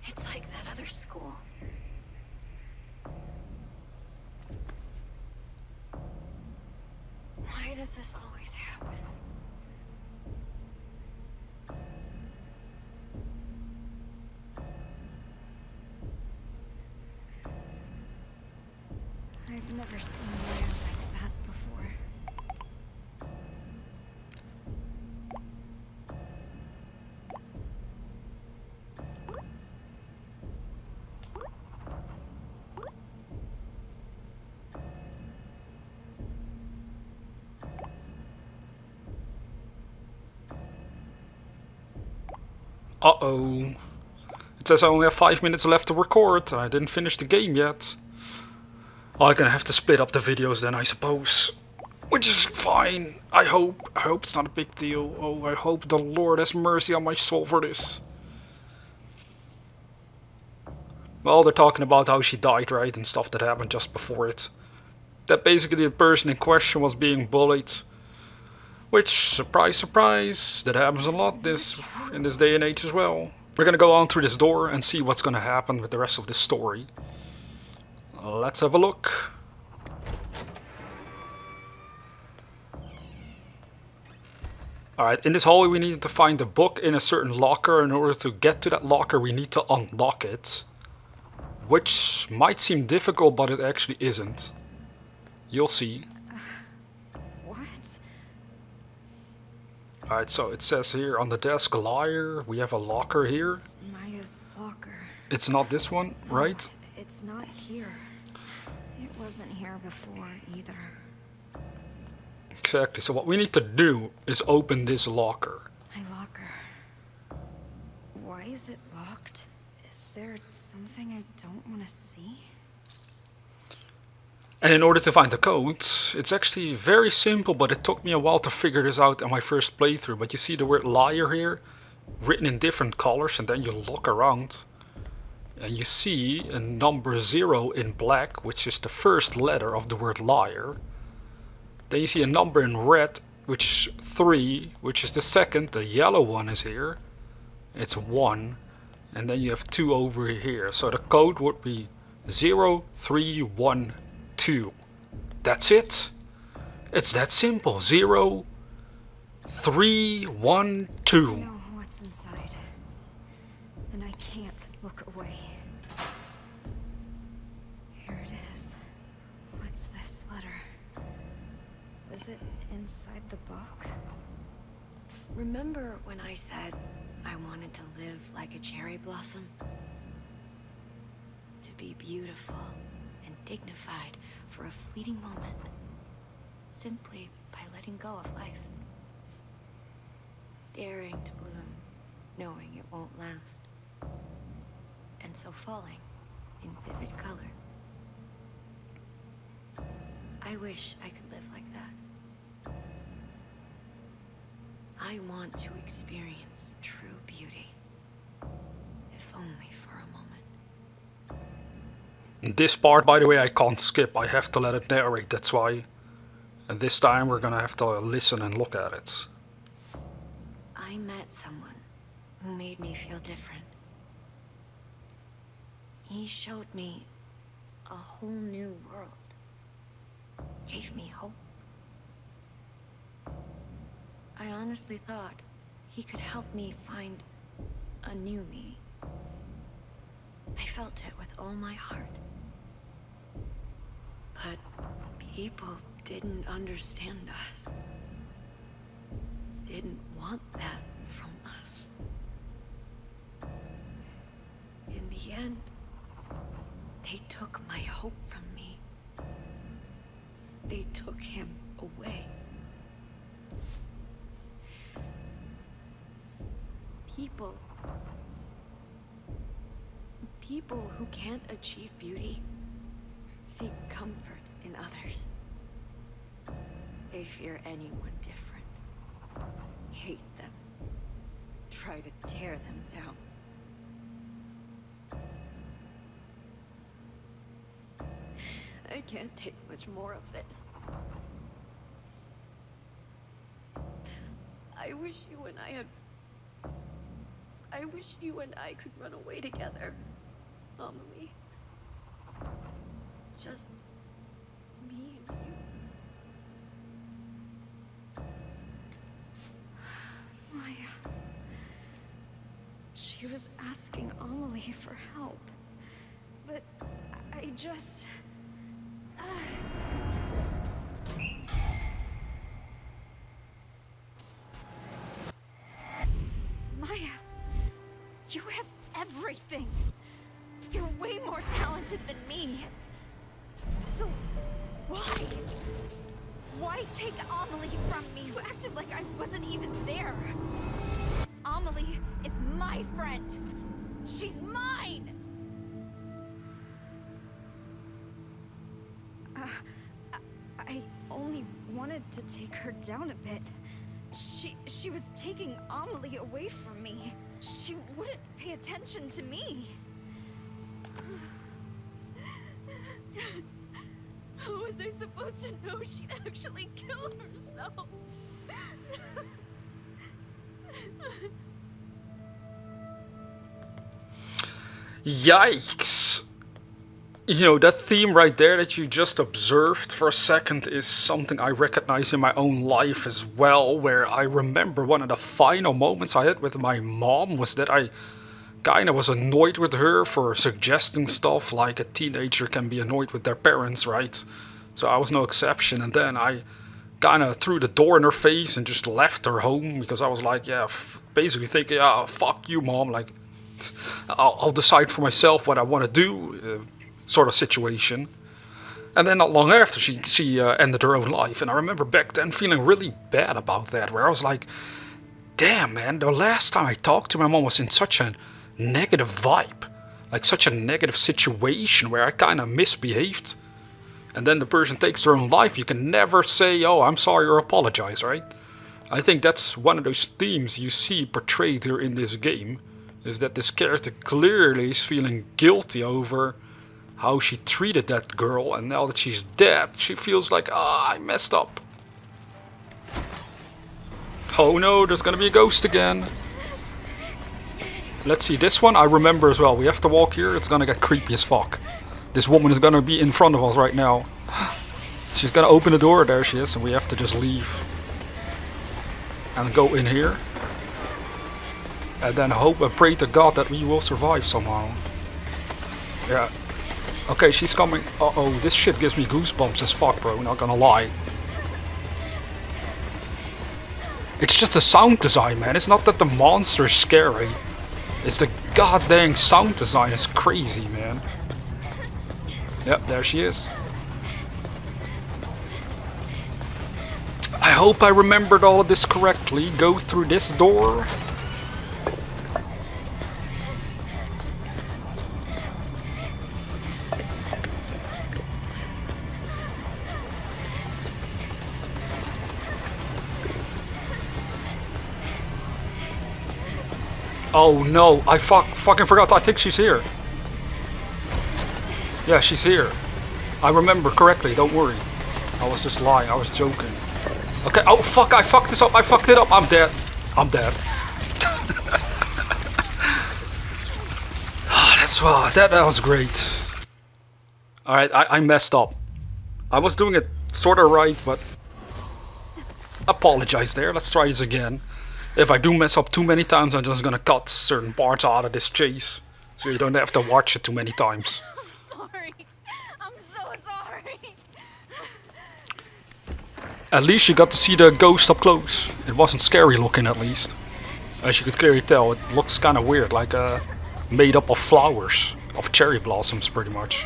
It's like that other school. Why does this always happen? I've never seen land like that before. Uh-oh. It says I only have 5 minutes left to record. I didn't finish the game yet. I'm gonna have to split up the videos then, I suppose. Which is fine. I hope. I hope it's not a big deal. Oh, I hope the Lord has mercy on my soul for this. Well, they're talking about how she died, right? And stuff that happened just before it. That basically the person in question was being bullied. Which, surprise, surprise, that happens a lot in this day and age as well. We're gonna go on through this door and see what's gonna happen with the rest of this story. Let's have a look. Alright, in this hallway we need to find a book in a certain locker. In order to get to that locker we need to unlock it. Which might seem difficult, but it actually isn't. You'll see. What? Alright, so it says here on the desk, liar. We have a locker here. Maya's locker. It's not this one, right? It's not here. It wasn't here before either. Exactly, so what we need to do is open this locker. My locker. Why is it locked? Is there something I don't want to see? And in order to find the code, it's actually very simple, but it took me a while to figure this out in my first playthrough. But you see the word liar here, written in different colors, and then you look around. And you see a number 0 in black, which is the first letter of the word liar. Then you see a number in red, which is 3, which is the second. The yellow one is here. It's 1. And then you have 2 over here. So the code would be 0312. That's it. It's that simple. 0312. I know what's inside. And I can't look away. Here it is. What's this letter? Was it inside the book? Remember when I said I wanted to live like a cherry blossom? To be beautiful and dignified for a fleeting moment, simply by letting go of life. Daring to bloom, knowing it won't last. And so falling in vivid color. I wish I could live like that. I want to experience true beauty, if only for a moment. This part, by the way, I can't skip. I have to let it narrate, that's why. And this time we're gonna have to listen and look at it. I met someone who made me feel different. He showed me a whole new world. Gave me hope. I honestly thought he could help me find a new me. I felt it with all my heart. But people didn't understand us. Didn't want that from us. In the end, they took my hope from me. They took him away. People who can't achieve beauty seek comfort in others. They fear anyone different, hate them, try to tear them down. I can't take much more of this. I wish you and I could run away together, Amelie. Just me and you. Maya. She was asking Amelie for help. But I just... Maya, you have everything. You're way more talented than me. So, why? Why take Amelie from me? You acted like I wasn't even there. Amelie is my friend. She's mine. I only wanted to take her down a bit. She was taking Amelie away from me. She wouldn't pay attention to me. How was I supposed to know she'd actually kill herself? Yikes! You know, that theme right there that you just observed for a second is something I recognize in my own life as well, where I remember one of the final moments I had with my mom was that I kinda was annoyed with her for suggesting stuff like a teenager can be annoyed with their parents, right? So I was no exception, and then I kinda threw the door in her face and just left her home because I was like, yeah, basically thinking, yeah, fuck you, mom, like, I'll decide for myself what I want to do, sort of situation. And then not long after, she ended her own life, and I remember back then feeling really bad about that, where I was like, damn, man, the last time I talked to my mom was in such a negative vibe, like such a negative situation where I kind of misbehaved, and then the person takes their own life. You can never say, oh, I'm sorry, or apologize, right? I think that's one of those themes you see portrayed here in this game, is that this character clearly is feeling guilty over how she treated that girl, and now that she's dead, she feels like, ah, I messed up. Oh no, there's gonna be a ghost again. Let's see, this one I remember as well. We have to walk here, it's gonna get creepy as fuck. This woman is gonna be in front of us right now. She's gonna open the door, there she is, and we have to just leave. And go in here. And then hope and pray to God that we will survive somehow. Yeah. Okay, she's coming. Uh-oh, this shit gives me goosebumps as fuck, bro, not gonna lie. It's just the sound design, man. It's not that the monster is scary. It's the goddamn sound design is crazy, man. Yep, there she is. I hope I remembered all of this correctly. Go through this door. Oh no, I fucking forgot. I think she's here. Yeah, she's here. I remember correctly, don't worry. I was just lying, I was joking. Okay, oh fuck, I fucked this up, I fucked it up, I'm dead. I'm dead. That was great. Alright, I messed up. I was doing it sorta right, but... apologize there, let's try this again. If I do mess up too many times, I'm just gonna cut certain parts out of this chase. So you don't have to watch it too many times. I'm sorry. I'm so sorry. At least you got to see the ghost up close. It wasn't scary looking, at least. As you could clearly tell, it looks kind of weird, like made up of flowers, of cherry blossoms, pretty much.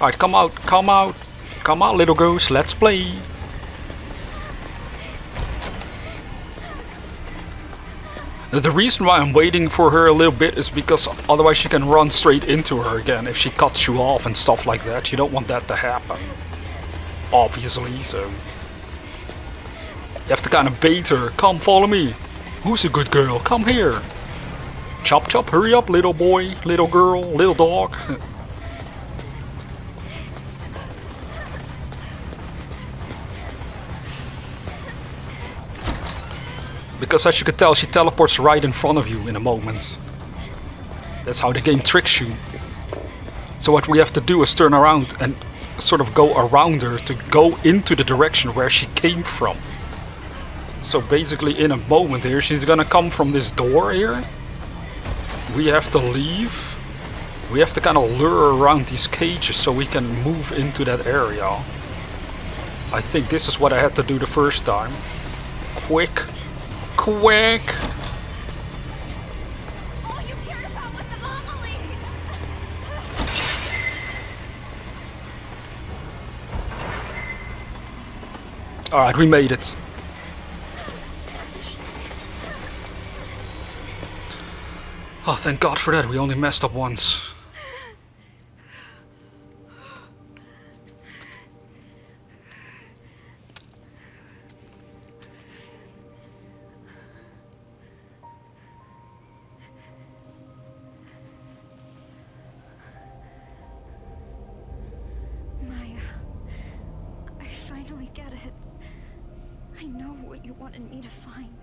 Alright, come out, come out, come out, little ghost, let's play. The reason why I'm waiting for her a little bit is because otherwise she can run straight into her again if she cuts you off and stuff like that. You don't want that to happen, obviously, so... you have to kind of bait her. Come, follow me. Who's a good girl? Come here. Chop chop, hurry up, little boy, little girl, little dog. Because as you can tell, she teleports right in front of you in a moment. That's how the game tricks you. So what we have to do is turn around and sort of go around her to go into the direction where she came from. So basically in a moment here, she's gonna come from this door here. We have to leave. We have to kind of lure around these cages so we can move into that area. I think this is what I had to do the first time. Quick. Quick! All you cared about was Amelie. Alright, we made it. Oh, thank God for that. We only messed up once. Maya, I finally get it. I know what you wanted me to find.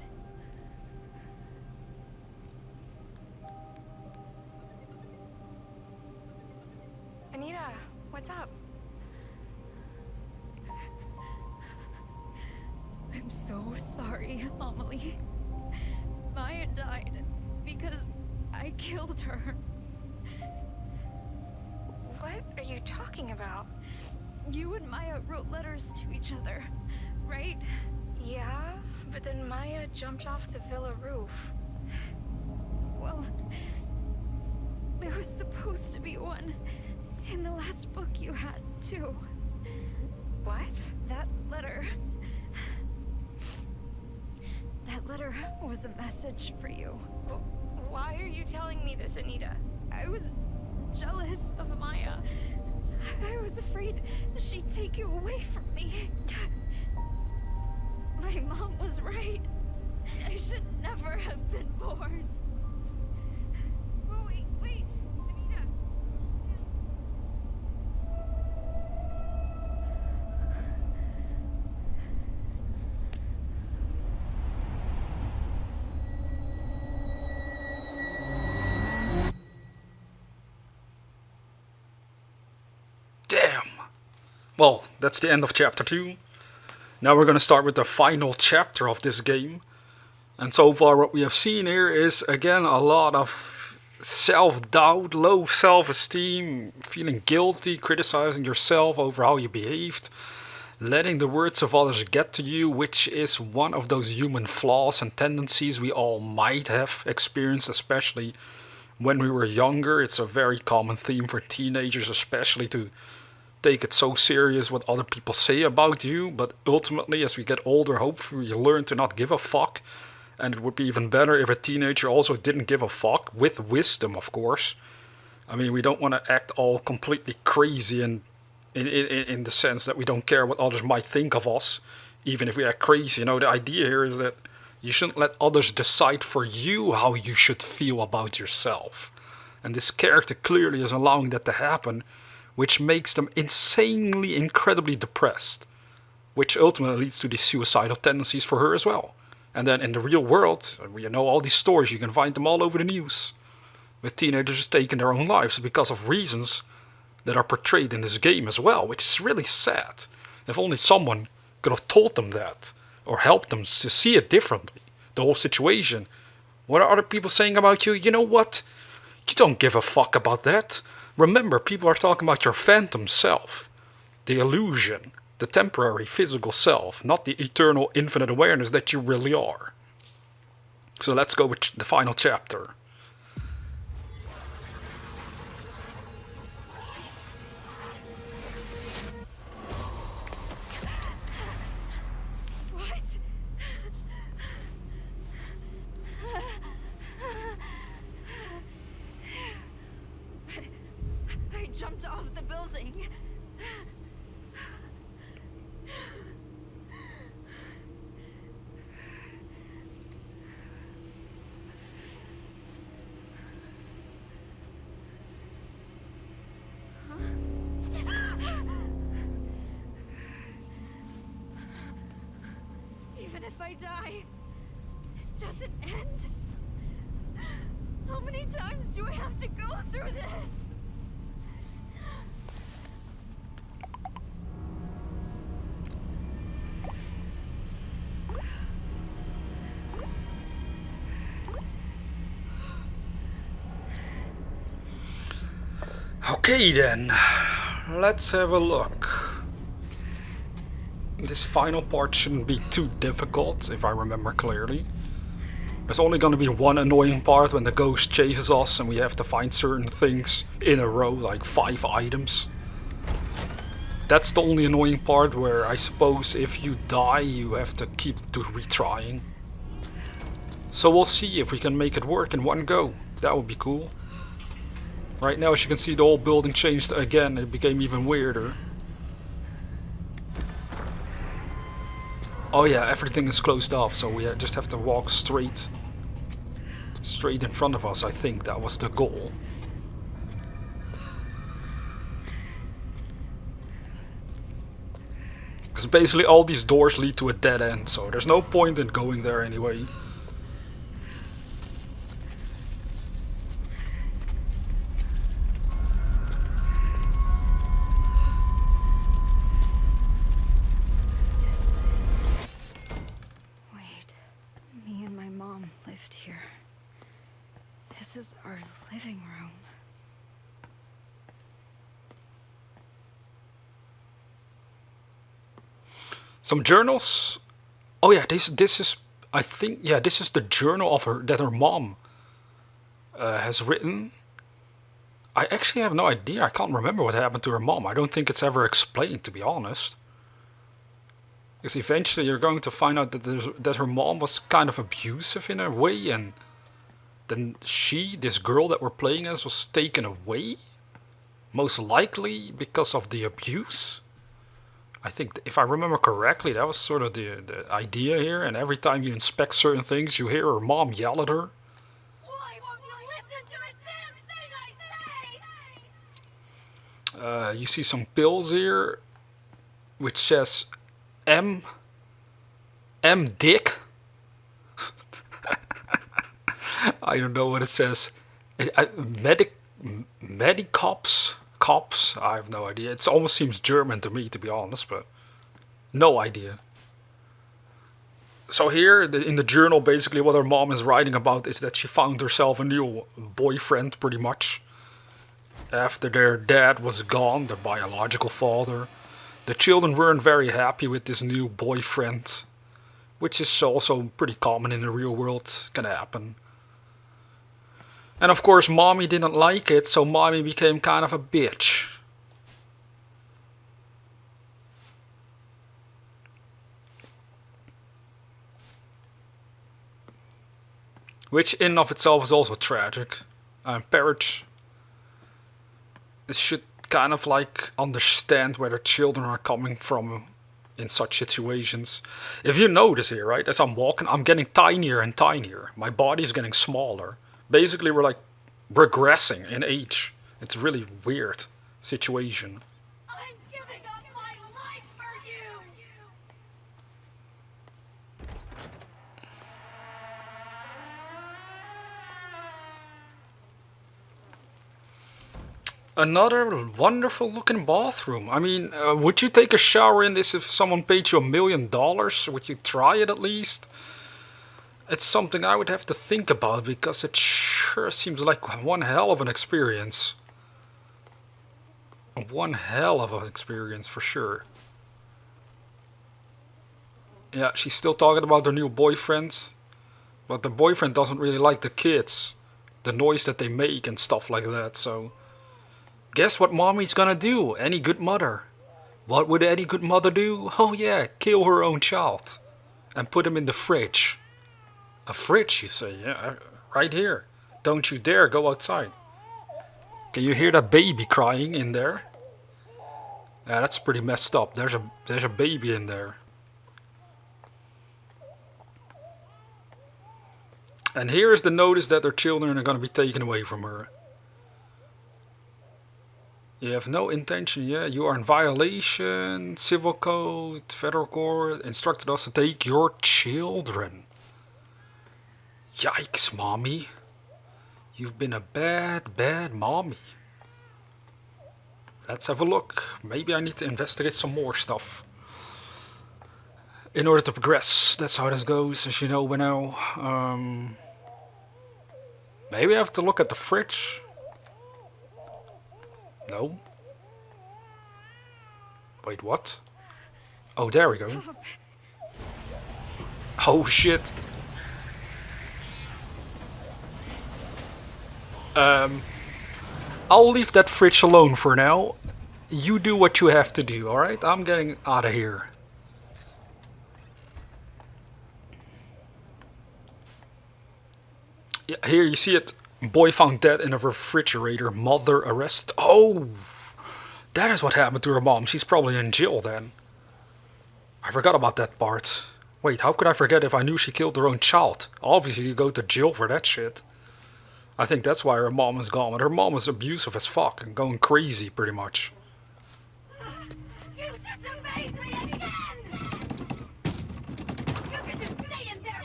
Anita, what's up? I'm so sorry, Amelie. Maya died because I killed her. What are you talking about? You and Maya wrote letters to each other, right? Yeah, but then Maya jumped off the villa roof. Well, there was supposed to be one in the last book you had, too. What? That letter... That letter was a message for you. Why are you telling me this, Anita? I was jealous of Maya. I was afraid she'd take you away from me. My mom was right. I should never have been born. Oh, wait, Anita. Damn. Well, that's the end of chapter 2. Now we're going to start with the final chapter of this game. And so far what we have seen here is again a lot of self-doubt, low self-esteem, feeling guilty, criticizing yourself over how you behaved, letting the words of others get to you, which is one of those human flaws and tendencies we all might have experienced, especially when we were younger. It's a very common theme for teenagers especially, to take it so serious what other people say about you, but ultimately as we get older, hopefully you learn to not give a fuck. And it would be even better if a teenager also didn't give a fuck, with wisdom of course. I mean, we don't want to act all completely crazy in the sense that we don't care what others might think of us, even if we act crazy. You know, the idea here is that you shouldn't let others decide for you how you should feel about yourself. And this character clearly is allowing that to happen, which makes them insanely, incredibly depressed, which ultimately leads to these suicidal tendencies for her as well. And then in the real world, you know all these stories, you can find them all over the news, with teenagers taking their own lives because of reasons that are portrayed in this game as well, which is really sad. If only someone could have told them that, or helped them to see it differently, the whole situation. What are other people saying about you? You know what? You don't give a fuck about that. Remember, people are talking about your phantom self, the illusion, the temporary physical self, not the eternal infinite awareness that you really are. So let's go with the final chapter. What? But I jumped off the building. Even if I die, this doesn't end. How many times do I have to go through this? Okay then, let's have a look. This final part shouldn't be too difficult, if I remember clearly. There's only going to be one annoying part when the ghost chases us and we have to find certain things in a row, like 5 items. That's the only annoying part, where I suppose if you die you have to keep retrying. So we'll see if we can make it work in one go. That would be cool. Right now, as you can see, the whole building changed again. It became even weirder. Oh yeah, everything is closed off, so we just have to walk straight in front of us. I think that was the goal. Because basically all these doors lead to a dead end, so there's no point in going there anyway. This is our living room. Some journals. Oh yeah, this is, I think, yeah, this is the journal of her that her mom has written. I actually have no idea. I can't remember what happened to her mom. I don't think it's ever explained, to be honest. Because eventually you're going to find out that her mom was kind of abusive in a way, and then this girl that we're playing as, was taken away. Most likely because of the abuse. I think, if I remember correctly, that was sort of the idea here. And every time you inspect certain things, you hear her mom yell at her. Why won't you listen to a damn thing I say? You see some pills here, which says M Dick. I don't know what it says. Medicops. Cops. I have no idea. It almost seems German to me, to be honest, but no idea. So here in the journal, basically what her mom is writing about is that she found herself a new boyfriend, pretty much. After their dad was gone, their biological father. The children weren't very happy with this new boyfriend, which is also pretty common in the real world. Can happen. And of course, mommy didn't like it, so mommy became kind of a bitch. Which in and of itself is also tragic. Parents should kind of like understand where their children are coming from in such situations. If you notice here, right, as I'm walking, I'm getting tinier and tinier. My body is getting smaller. Basically, we're like regressing in age. It's a really weird situation. I'm giving up my life for you! Another wonderful looking bathroom. I mean, would you take a shower in this if someone paid you $1 million? Would you try it at least? It's something I would have to think about, because it sure seems like one hell of an experience. One hell of an experience for sure. Yeah, she's still talking about her new boyfriend. But the boyfriend doesn't really like the kids. The noise that they make and stuff like that, so... Guess what mommy's gonna do? Any good mother. What would any good mother do? Oh yeah, kill her own child. And put him in the fridge. A fridge, you say? Yeah, right here. Don't you dare go outside. Can you hear that baby crying in there? Yeah, that's pretty messed up. There's a baby in there. And here's the notice that their children are going to be taken away from her. You have no intention, yeah, you are in violation, civil code, federal court, instructed us to take your children. Yikes, mommy. You've been a bad, bad mommy. Let's have a look. Maybe I need to investigate some more stuff. In order to progress, that's how this goes, as you know by now. Maybe I have to look at the fridge. No. Wait, what? Oh, there we go. Oh, shit. I'll leave that fridge alone for now. You do what you have to do, alright? I'm getting out of here. Yeah, here you see it. Boy found dead in a refrigerator. Mother arrested. Oh, that is what happened to her mom. She's probably in jail then. I forgot about that part. Wait, how could I forget if I knew she killed her own child? Obviously you go to jail for that shit. I think that's why her mom is gone. But her mom was abusive as fuck and going crazy pretty much. You disobeyed me again! You can just stay in there!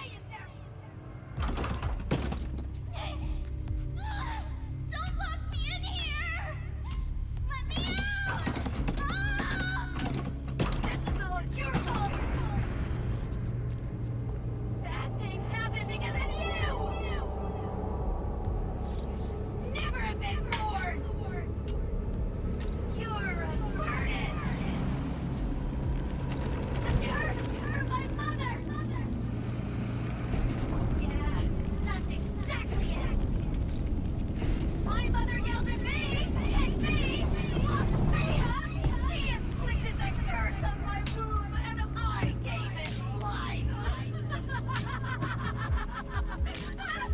Don't lock me in here! Let me out! This is all your fault! Bad things happen because of you! Never have been born! You're a burden! A curse for my mother! Yeah, that's exactly it! My mother yelled at me! And me! Locked me up! She inflicted the curse on my womb, and I gave it life!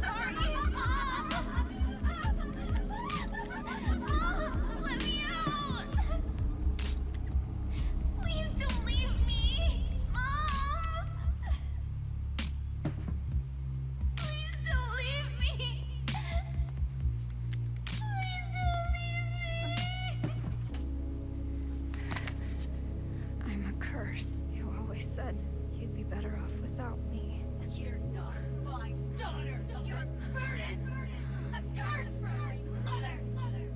Sorry, Mom! Mom, let me out! Please don't leave me! Mom! Please don't leave me! Please don't leave me! I'm a curse. You always said you'd be better off without me. You're not my daughter! You're a burden! A curse for my mother!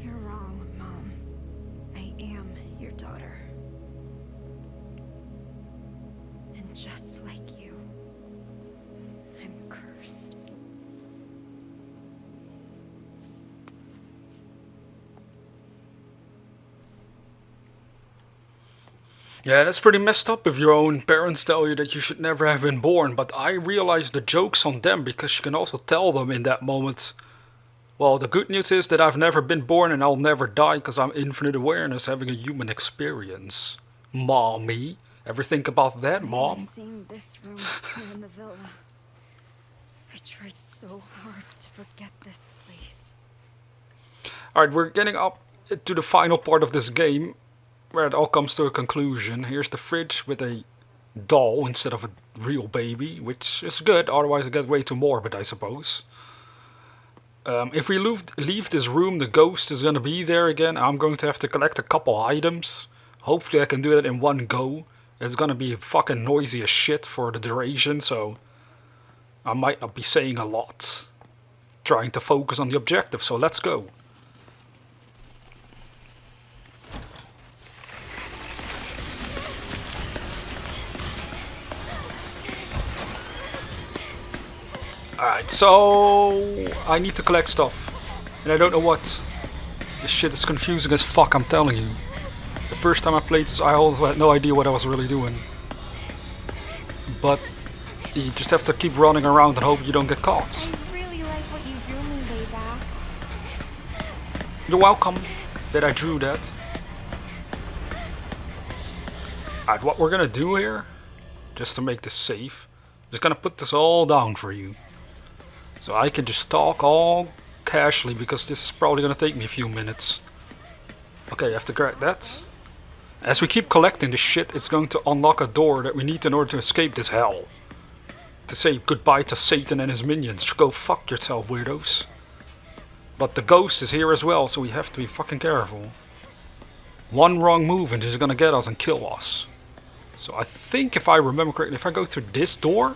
You're wrong, Mom. I am your daughter. And just like you, I'm cursed. Yeah, that's pretty messed up if your own parents tell you that you should never have been born, but I realize the joke's on them because you can also tell them in that moment, well, the good news is that I've never been born and I'll never die because I'm infinite awareness having a human experience. Mommy, ever think about that, I've Mom? seen this room here in the villa. I tried so hard to forget this place. Alright, we're getting up to the final part of this game, where it all comes to a conclusion. Here's the fridge with a doll instead of a real baby, which is good, otherwise it gets way too morbid, I suppose. If we leave this room, the ghost is gonna be there again. I'm going to have to collect a couple items. Hopefully I can do it in one go. It's gonna be fucking noisy as shit for the duration, so I might not be saying a lot. Trying to focus on the objective, so let's go. Alright, so I need to collect stuff. And I don't know what. This shit is confusing as fuck, I'm telling you. The first time I played this, I also had no idea what I was really doing. But you just have to keep running around and hope you don't get caught. I really like what you drew me way back. You're welcome that I drew that. Alright, what we're gonna do here, just to make this safe, just gonna put this all down for you. So I can just talk all casually because this is probably gonna take me a few minutes. Okay, I have to grab that. As we keep collecting this shit, it's going to unlock a door that we need in order to escape this hell. To say goodbye to Satan and his minions. Go fuck yourself, weirdos. But the ghost is here as well, so we have to be fucking careful. One wrong move and she's gonna get us and kill us. So I think if I remember correctly, if I go through this door...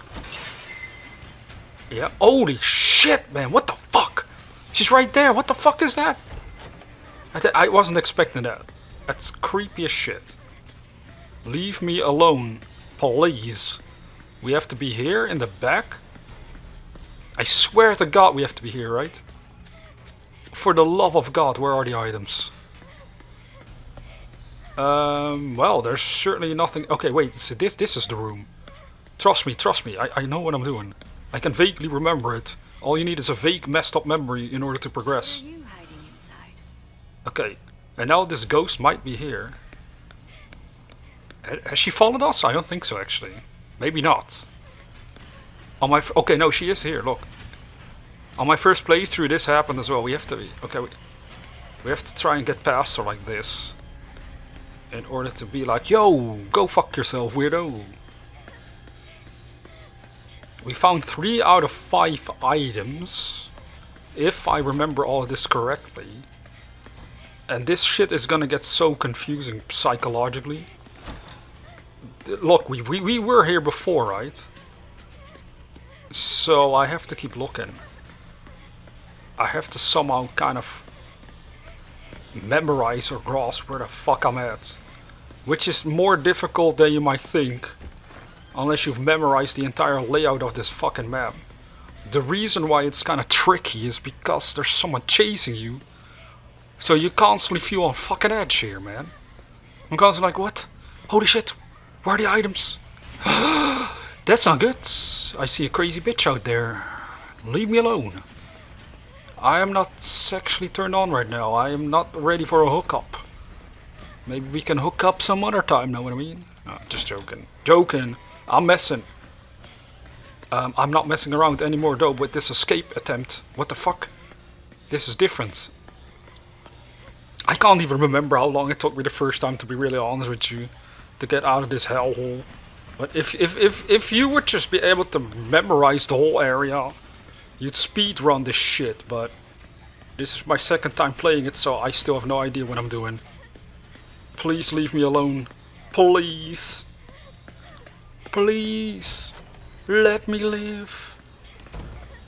Yeah, holy shit, man, what the fuck? She's right there, what the fuck is that? I wasn't expecting that. That's creepy as shit. Leave me alone, please. We have to be here in the back? I swear to God we have to be here, right? For the love of God, where are the items? Well, there's certainly nothing... Okay, wait, this is the room. Trust me, I know what I'm doing. I can vaguely remember it. All you need is a vague, messed up memory in order to progress. What are you hiding inside? Okay, and now this ghost might be here. Has she followed us? I don't think so, actually. Maybe not. On my okay, no, she is here. Look. On my first playthrough, this happened as well. We have to we have to try and get past her like this, in order to be like, yo, go fuck yourself, weirdo. We found 3 out of 5 items, if I remember all of this correctly. And this shit is gonna get so confusing psychologically. Look, we were here before, right? So I have to keep looking. I have to somehow kind of memorize or grasp where the fuck I'm at. Which is more difficult than you might think. Unless you've memorized the entire layout of this fucking map. The reason why it's kind of tricky is because there's someone chasing you. So you constantly feel on fucking edge here, man. I'm constantly like, what? Holy shit, where are the items? That's not good. I see a crazy bitch out there. Leave me alone. I am not sexually turned on right now. I am not ready for a hookup. Maybe we can hook up some other time, know what I mean? No, just joking. Joking. I'm messing. I'm not messing around anymore though with this escape attempt. What the fuck? This is different. I can't even remember how long it took me the first time, to be really honest with you, to get out of this hellhole. But if you would just be able to memorize the whole area, you'd speed run this shit. But this is my second time playing it, so I still have no idea what I'm doing. Please leave me alone. Please. Please. Let me live.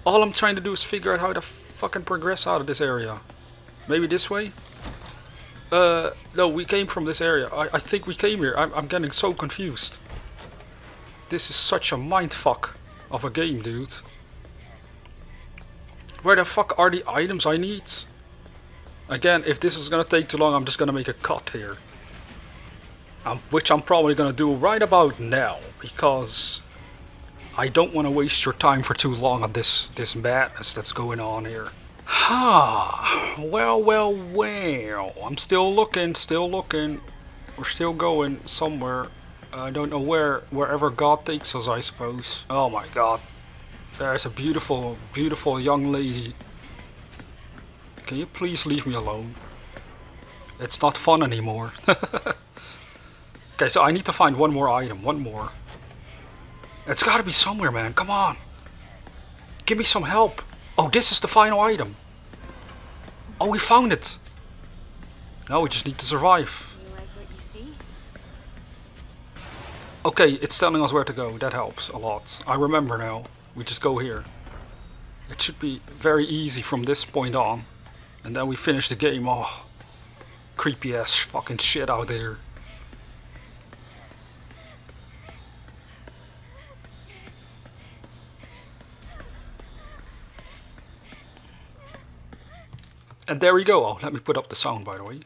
All I'm trying to do is figure out how to fucking progress out of this area. Maybe this way? No, we came from this area. I think we came here. I'm getting so confused. This is such a mindfuck of a game, dude. Where the fuck are the items I need? Again, if this is gonna take too long, I'm just gonna make a cut here. Which I'm probably gonna do right about now, because I don't want to waste your time for too long on this madness that's going on here. Ha! Well. I'm still looking. We're still going somewhere. I don't know where. Wherever God takes us, I suppose. Oh my God. There's a beautiful, beautiful young lady. Can you please leave me alone? It's not fun anymore. Okay, so I need to find one more item. One more. It's gotta be somewhere, man. Come on. Give me some help. Oh, this is the final item. Oh, we found it. Now we just need to survive. You like what you see? Okay, it's telling us where to go. That helps a lot. I remember now. We just go here. It should be very easy from this point on. And then we finish the game. Oh, creepy ass fucking shit out there. And there we go. Oh, let me put up the sound, by the way.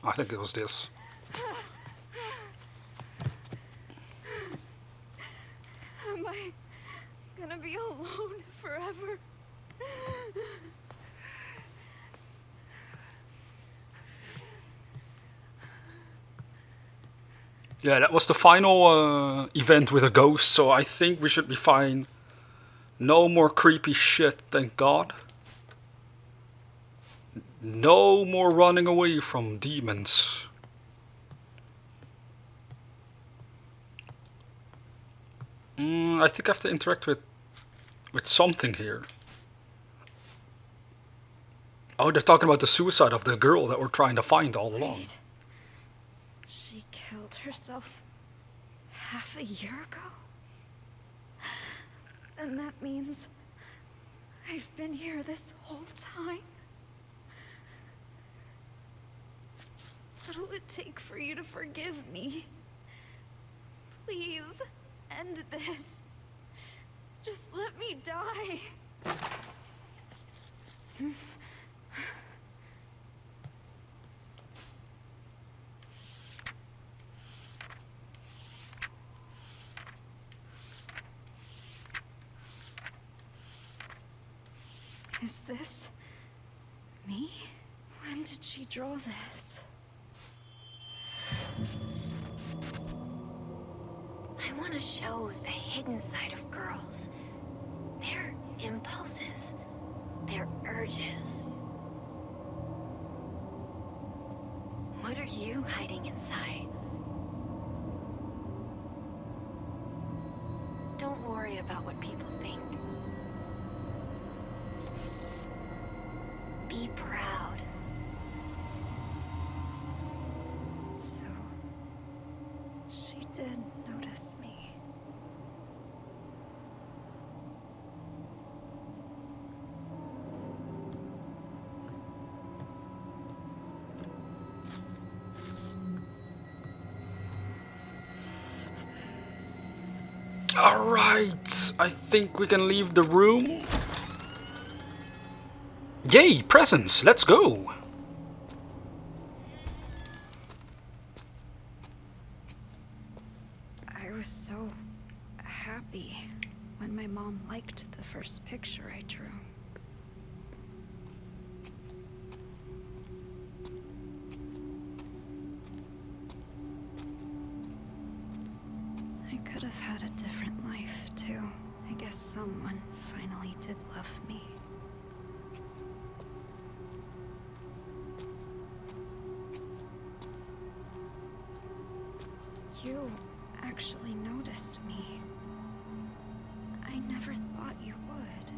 I think it was this. Am I gonna be alone forever? Yeah, that was the final event with a ghost, so I think we should be fine. No more creepy shit, thank God. No more running away from demons. I think I have to interact with something here. Oh, they're talking about the suicide of the girl that we're trying to find all along. Wait. She killed herself half a year ago? And that means I've been here this whole time? What'll it take for you to forgive me? Please, end this. Just let me die. Is this me? When did she draw this? want to show the hidden side of girls. Their impulses, their urges. What are you hiding inside? Don't worry about what people think. Be proud. So, she did notice me. Alright, I think we can leave the room. Yay, presents, let's go! I was so happy when my mom liked the first picture I drew. I could have had a different life, too. I guess someone finally did love me. You actually noticed me. I never thought you would.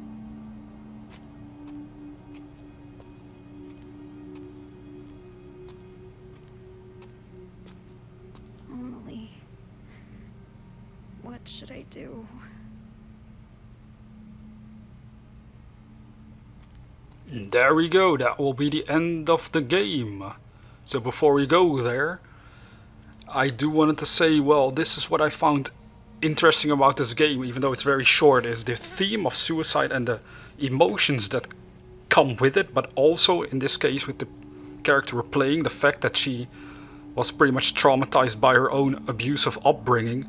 Emily, what should I do? There we go, that will be the end of the game. So before we go there, I do wanted to say, well, this is what I found interesting about this game, even though it's very short, is the theme of suicide and the emotions that come with it, but also in this case with the character we're playing, the fact that she was pretty much traumatized by her own abusive upbringing,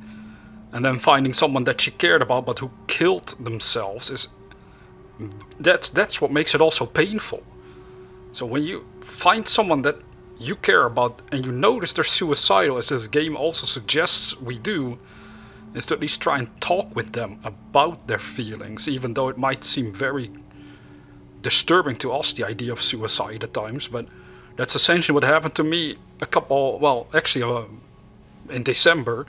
and then finding someone that she cared about but who killed themselves is that's what makes it also painful. So when you find someone that you care about and you notice they're suicidal, as this game also suggests we do, is to at least try and talk with them about their feelings, even though it might seem very disturbing to us, the idea of suicide at times. But that's essentially what happened to me in December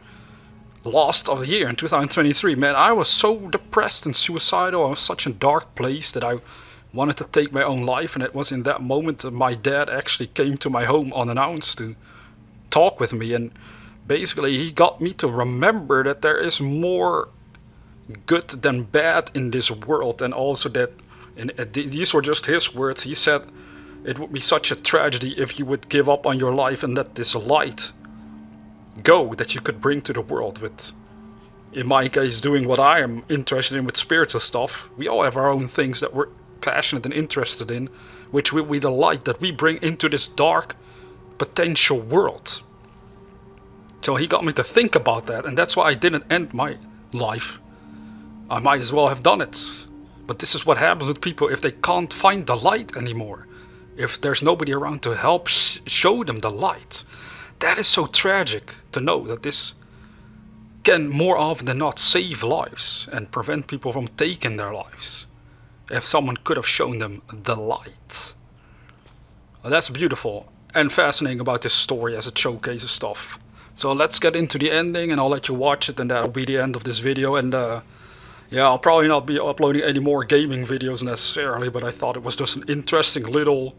last of the year, in 2023. Man, I was so depressed and suicidal. I was such a dark place that I wanted to take my own life, and it was in that moment that my dad actually came to my home unannounced to talk with me, and basically he got me to remember that there is more good than bad in this world, and also that, and these were just his words, he said it would be such a tragedy if you would give up on your life and let this light go that you could bring to the world with, in my case, doing what I am interested in with spiritual stuff. We all have our own things that we're passionate and interested in, which will be the light that we bring into this dark potential world. So he got me to think about that, and that's why I didn't end my life. I might as well have done it. But this is what happens with people if they can't find the light anymore. If there's nobody around to help show them the light. That is so tragic to know that this can more often than not save lives and prevent people from taking their lives. If someone could have shown them the light. Well, that's beautiful and fascinating about this story as it showcases stuff. So let's get into the ending, and I'll let you watch it, and that'll be the end of this video. And yeah, I'll probably not be uploading any more gaming videos necessarily, but I thought it was just an interesting little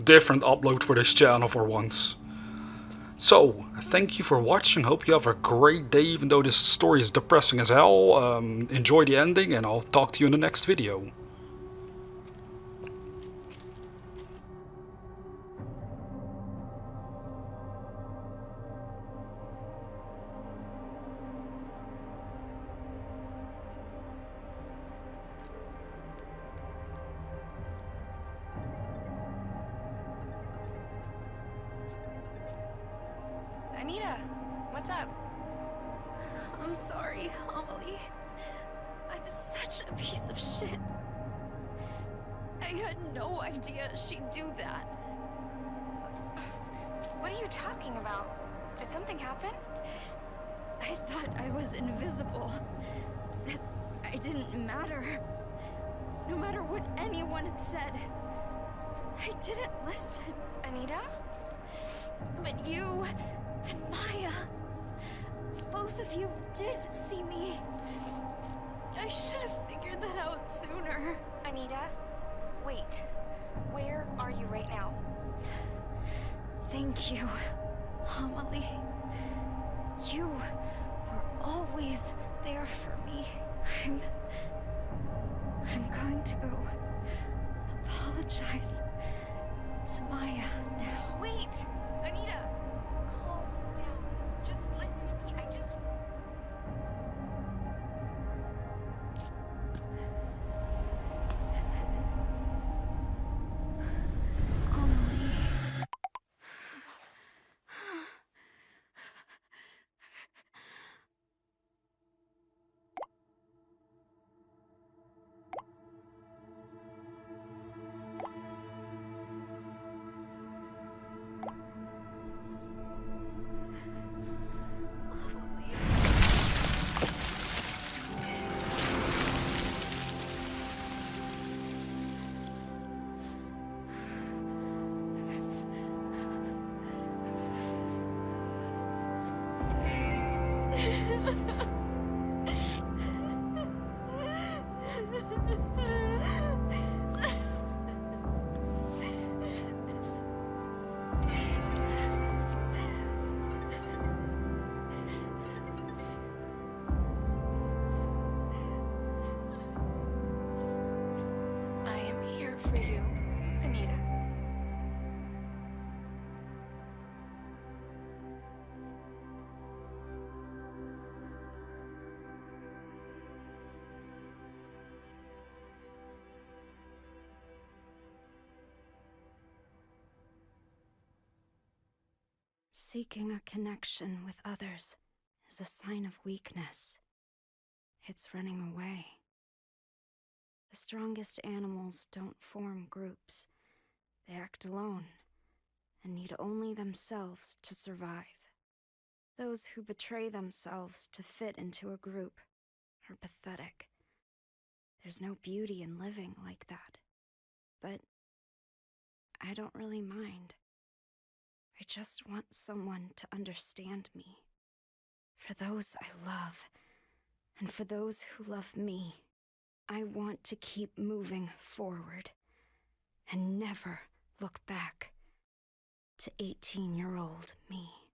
different upload for this channel for once. So, thank you for watching. Hope you have a great day, even though this story is depressing as hell. Enjoy the ending, and I'll talk to you in the next video. Anita, what's up? I'm sorry, Emily. I'm such a piece of shit. I had no idea she'd do that. What are you talking about? Did something happen? I thought I was invisible. That I didn't matter. No matter what anyone said. I didn't listen. Anita? But you and Maya, both of you did see me. I should have figured that out sooner. Anita? Wait. Where are you right now? Thank you, Amelie. You were always there for me. I'm going to go apologize to Maya now. Wait! Anita! Calm down. Just listen to me. Amelie. I am here for you, Anita. Seeking a connection with others is a sign of weakness. It's running away. The strongest animals don't form groups. They act alone and need only themselves to survive. Those who betray themselves to fit into a group are pathetic. There's no beauty in living like that. But I don't really mind. I just want someone to understand me. For those I love, and for those who love me, I want to keep moving forward and never look back to 18-year-old me.